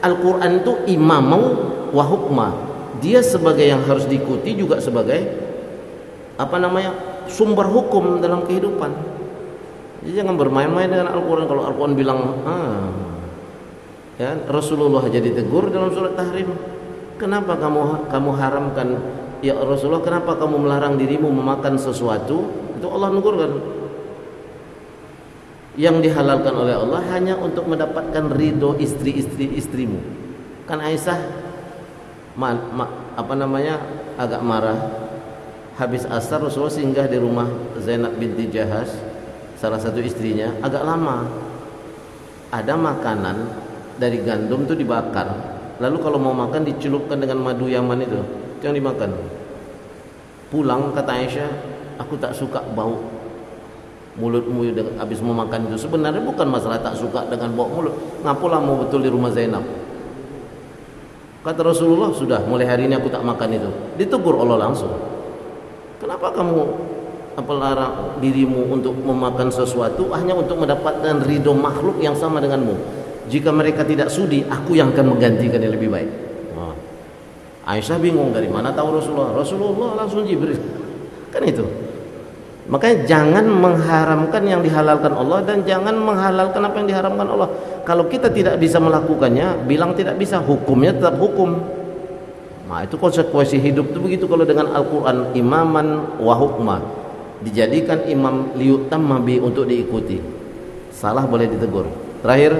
Al-Quran itu imamau wa hukma. Dia sebagai yang harus diikuti juga sebagai apa namanya? sumber hukum dalam kehidupan. Jadi jangan bermain-main dengan Al-Quran. Kalau Al-Quran bilang ya, Rasulullah jadi tegur dalam surat Tahrim, kenapa kamu haramkan ya Rasulullah, kenapa kamu melarang dirimu memakan sesuatu? Itu Allah negurkan. Yang dihalalkan oleh Allah hanya untuk mendapatkan ridho istrimu. Kan Aisyah agak marah. Habis asar Rasulullah singgah di rumah Zainab binti Jahash, salah satu istrinya, agak lama. Ada makanan dari gandum itu dibakar. Lalu kalau mau makan dicelupkan dengan madu Yaman itu yang dimakan. Pulang kata Aisyah, aku tak suka bau mulutmu habis mau makan itu. Sebenarnya bukan masalah tak suka dengan bau mulut, ngapalah mau betul di rumah Zainab. Kata Rasulullah, sudah mulai hari ini aku tak makan itu. Ditegur Allah langsung. Kenapa kamu larang dirimu untuk memakan sesuatu hanya untuk mendapatkan ridho makhluk yang sama denganmu? Jika mereka tidak sudi, aku yang akan menggantikan yang lebih baik. Aisyah bingung, dari mana tahu Rasulullah? Rasulullah langsung Jibril. Kan itu. Makanya jangan mengharamkan yang dihalalkan Allah dan jangan menghalalkan apa yang diharamkan Allah. Kalau kita tidak bisa melakukannya, bilang tidak bisa, hukumnya tetap hukum. Nah, itu konsekuensi hidup itu begitu. Kalau dengan Al-Quran imaman wa hukma, dijadikan imam liyutamma bi, untuk diikuti. Salah boleh ditegur. Terakhir,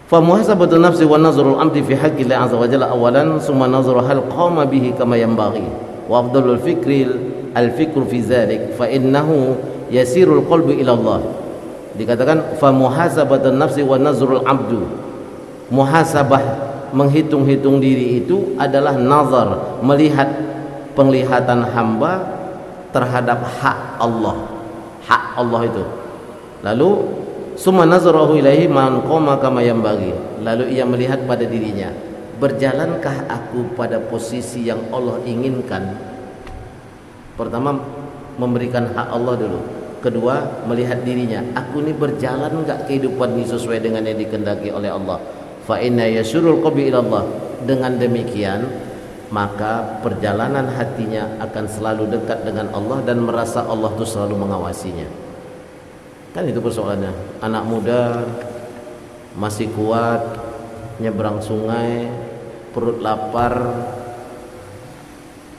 fa muhasabatu nafsi wa nazrul amdi fi haqqi Allah azza wa jalla awalan, summa nazru hal qama bihi kama yanbaghi, wa afdalul fikri al-fikru fi dzalik fa innahu yasirul qalbi ila Allah. Dikatakan fa muhasabatu nafsi wa nazrul abdu, muhasabah, menghitung-hitung diri itu adalah nazar, melihat penglihatan hamba terhadap hak Allah. Hak Allah itu. Lalu summa nazarahu ilaihi man qama kama yanbaghi. Lalu ia melihat pada dirinya, berjalankah aku pada posisi yang Allah inginkan? Pertama, memberikan hak Allah dulu. Kedua, melihat dirinya, aku ini berjalan enggak kehidupan ini sesuai dengan yang dikehendaki oleh Allah. Fa inna yasurul qalbi ila Allah. Dengan demikian, maka perjalanan hatinya akan selalu dekat dengan Allah dan merasa Allah itu selalu mengawasinya. Kan itu persoalannya. Anak muda masih kuat nyebrang sungai, perut lapar,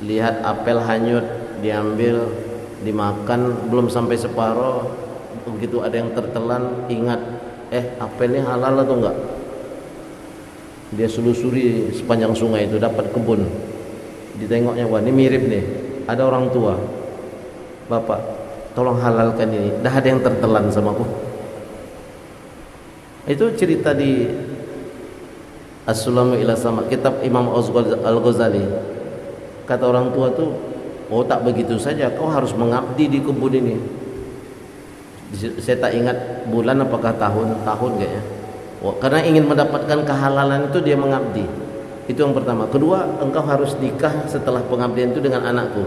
lihat apel hanyut, diambil, dimakan, belum sampai separuh, begitu ada yang tertelan, ingat, apel ini halal atau enggak? Dia selusuri sepanjang sungai itu, dapat kebun, ditengoknya, wah ini mirip nih, ada orang tua, bapak tolong halalkan ini, dah ada yang tertelan sama aku. Itu cerita di As-Sulamu ila Sama, kitab Imam Al-Ghazali. Kata orang tua tuh, oh tak begitu saja, kau harus mengabdi di kebun ini. Saya tak ingat bulan apakah tahun kayaknya. Karena ingin mendapatkan kehalalan itu dia mengabdi. Itu yang pertama. Kedua, engkau harus nikah setelah pengabdian itu dengan anakku.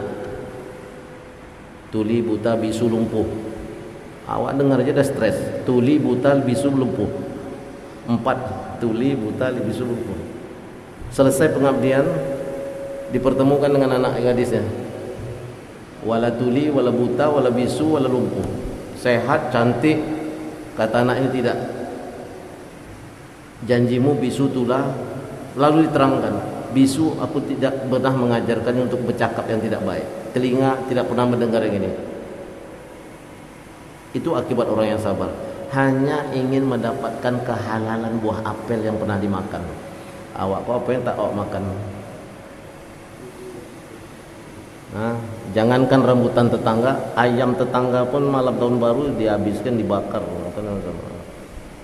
Tuli buta bisu lumpuh. Awak dengar aja dah stres. Tuli buta bisu lumpuh. 4. Tuli buta bisu lumpuh. Selesai pengabdian, dipertemukan dengan anak gadisnya. Wala tuli, wala buta, wala bisu, wala lumpuh. Sehat, cantik. Kata anak ini tidak. Janjimu bisu tulah. Lalu diterangkan, bisu aku tidak pernah mengajarkannya untuk bercakap yang tidak baik. Telinga tidak pernah mendengar yang ini. Itu akibat orang yang sabar. Hanya ingin mendapatkan kehalalan buah apel yang pernah dimakan. Awak apa yang tak awak makan? Nah, jangankan rambutan tetangga, ayam tetangga pun malam tahun baru dihabiskan, dibakar.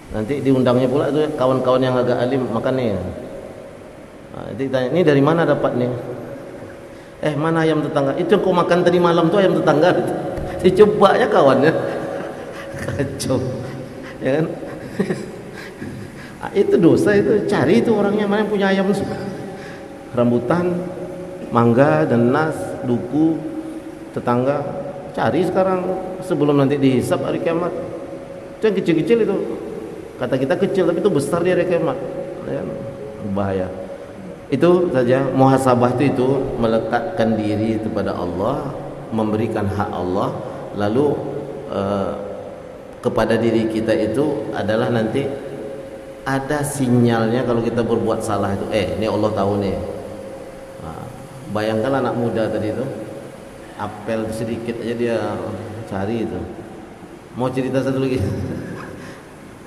Nanti diundangnya pula itu kawan-kawan yang agak alim makan nih. Nah, ditanya, ini dari mana dapat nih? Mana ayam tetangga? Itu yang kau makan tadi malam tuh ayam tetangga. Dicobanya kawannya. Kacau. Ya kan? Itu dosa itu. Cari itu orangnya mana yang punya ayam. Rambutan, mangga dan nas, duku, tetangga. Cari sekarang sebelum nanti dihisab hari kiamat. Itu yang kecil-kecil itu. Kata kita kecil tapi itu besar di hari kiamat. Ya, bahaya. Itu saja, muhasabah itu melekatkan diri kepada Allah, memberikan hak Allah, lalu kepada diri kita itu adalah nanti ada sinyalnya kalau kita berbuat salah itu, ini Allah tahu nih. Bayangkan anak muda tadi itu, apel sedikit aja dia cari itu. Mau cerita satu lagi.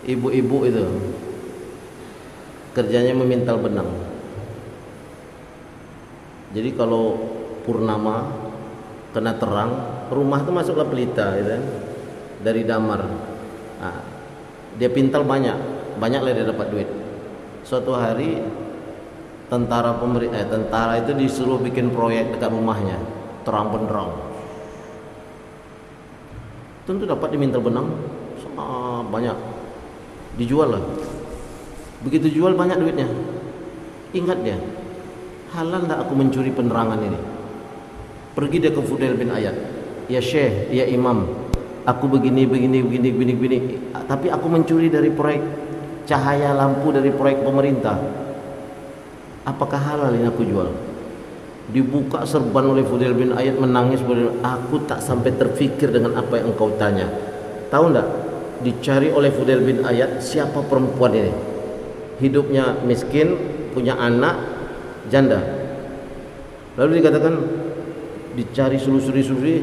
Ibu-ibu itu kerjanya memintal benang. Jadi kalau purnama kena terang, rumah itu masuklah pelita gitu kan, dari damar. Dia pintal banyak lah dia dapat duit. Suatu hari tentara itu disuruh bikin proyek dekat rumahnya, terang benderang. Tentu dapat dimintal benang banyak, dijual lah. Begitu jual banyak duitnya. Ingat dia, halal tak aku mencuri penerangan ini? Pergi dia ke Fudail bin Iyad, ya Syekh, ya Imam, aku begini, tapi aku mencuri dari proyek cahaya lampu dari proyek pemerintah. Apakah halal ini aku jual? Dibuka serban oleh Fudail bin Iyad, menangis. Aku tak sampai terfikir dengan apa yang engkau tanya. Tahu enggak? Dicari oleh Fudail bin Iyad, siapa perempuan ini? Hidupnya miskin, punya anak janda. Lalu dikatakan, dicari selusuri,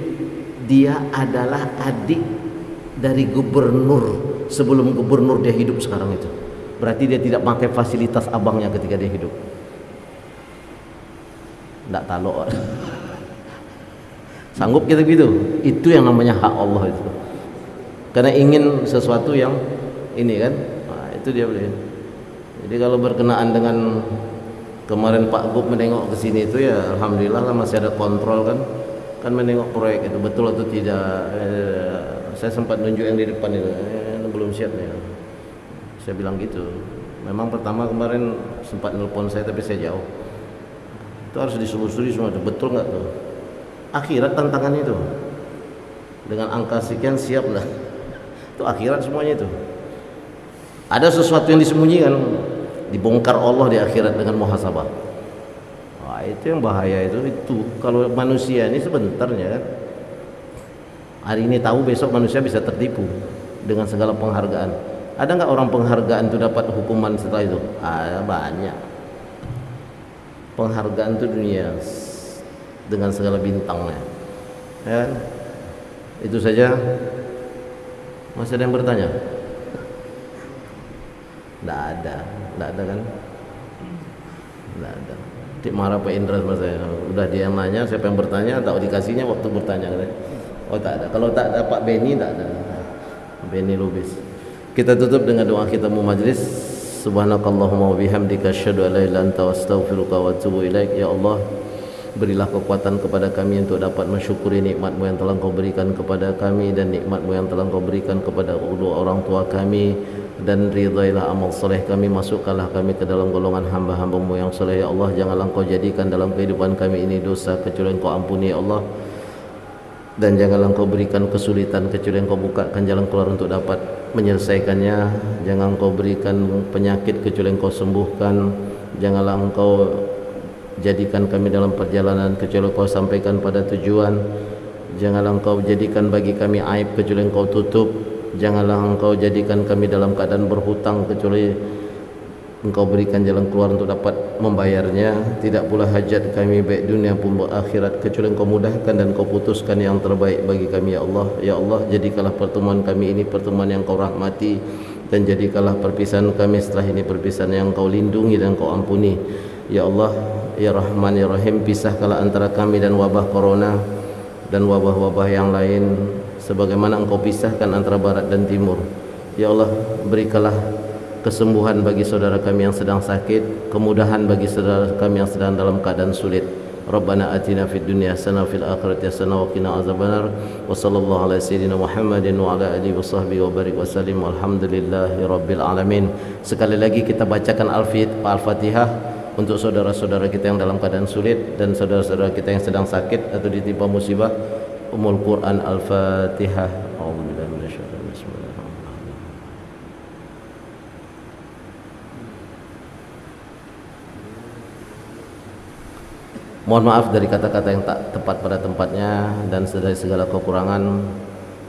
dia adalah adik dari gubernur. Sebelum gubernur dia hidup sekarang itu. Berarti dia tidak pakai fasilitas abangnya ketika dia hidup. Tidak talok. Sanggup kita gitu? Itu yang namanya hak Allah itu. Karena ingin sesuatu yang ini kan, itu dia boleh. Jadi kalau berkenaan dengan kemarin Pak Gub menengok ke sini itu, ya alhamdulillah lah masih ada kontrol kan menengok proyek itu betul atau tidak. Saya sempat nunjuk yang di depan itu, belum siap nih. Saya bilang gitu. Memang pertama kemarin sempat nelpon saya tapi saya jauh. Itu harus diselusuri semua, betul nggak tuh? Akhirat tantangan itu. Dengan angka sekian siap lah. Itu akhirat semuanya itu. Ada sesuatu yang disembunyikan, dibongkar Allah di akhirat dengan muhasabah. Wah, itu yang bahaya itu. Kalau manusia ini sebentarnya kan. Hari ini tahu, besok manusia bisa tertipu dengan segala penghargaan. Ada nggak orang penghargaan itu dapat hukuman setelah itu? Ada banyak. Penghargaan itu dunia dengan segala bintangnya. Ya kan? Itu saja. Masih ada yang bertanya? Tidak ada kan? Tidak ada. Tik marah Pak Indra sama saya. Udah dia yang nanya, siapa yang bertanya, tak dikasihnya waktu bertanya. Oh tak ada. Kalau tak ada Pak Beni, tak ada. Beni Lubis. Kita tutup dengan doa kita mu majlis. Subhanakallahumma wa bihamdika asyhadu an la ilaha illa anta astaghfiruka wa atubu ilaik. Ya Allah, berilah kekuatan kepada kami untuk dapat mensyukuri nikmat-Mu yang telah Kau berikan kepada kami dan nikmat-Mu yang telah Kau berikan kepada kedua orang tua kami, dan ridailah amal soleh kami, masukkanlah kami ke dalam golongan hamba-hamba-Mu yang soleh. Ya Allah, janganlah Kau jadikan dalam kehidupan kami ini dosa kecuali Kau ampuni ya Allah, dan janganlah Kau berikan kesulitan kecuali Kau bukakan jalan keluar untuk dapat menyelesaikannya. Jangan Kau berikan penyakit kecuali Kau sembuhkan. Janganlah Engkau jadikan kami dalam perjalanan kecuali Kau sampaikan pada tujuan. Janganlah Engkau jadikan bagi kami aib kecuali Engkau tutup. Janganlah Engkau jadikan kami dalam keadaan berhutang kecuali Engkau berikan jalan keluar untuk dapat membayarnya. Tidak pula hajat kami baik dunia pun akhirat kecuali Engkau mudahkan dan Kau putuskan yang terbaik bagi kami ya Allah. Ya Allah, jadikanlah pertemuan kami ini pertemuan yang Kau rahmati, dan jadikanlah perpisahan kami setelah ini perpisahan yang Kau lindungi dan Kau ampuni. Ya Allah, ya Rahman ya Rahim, pisahkanlah antara kami dan wabah corona dan wabah-wabah yang lain sebagaimana Engkau pisahkan antara barat dan timur. Ya Allah, berikanlah kesembuhan bagi saudara kami yang sedang sakit, kemudahan bagi saudara kami yang sedang dalam keadaan sulit. Rabbana atina fid dunya hasanah wa fil akhirati hasanah wa qina azabannar. Wa sallallahu ala sayyidina Muhammadin wa ala alihi wa sahbihi wa barik wa sallim. Walhamdulillahi rabbil alamin. Sekali lagi kita bacakan Al-Fatihah untuk saudara-saudara kita yang dalam keadaan sulit dan saudara-saudara kita yang sedang sakit atau ditimpa musibah. Ummul Quran Al-Fatihah. A'udzubillahi minasyaitonir rajim. Bismillahirrahmanirrahim. Mohon maaf dari kata-kata yang tak tepat pada tempatnya dan dari segala kekurangan.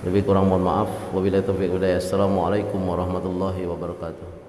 Lebih kurang mohon maaf. Wabillahi taufiq wal hidayah. Assalamualaikum warahmatullahi wabarakatuh.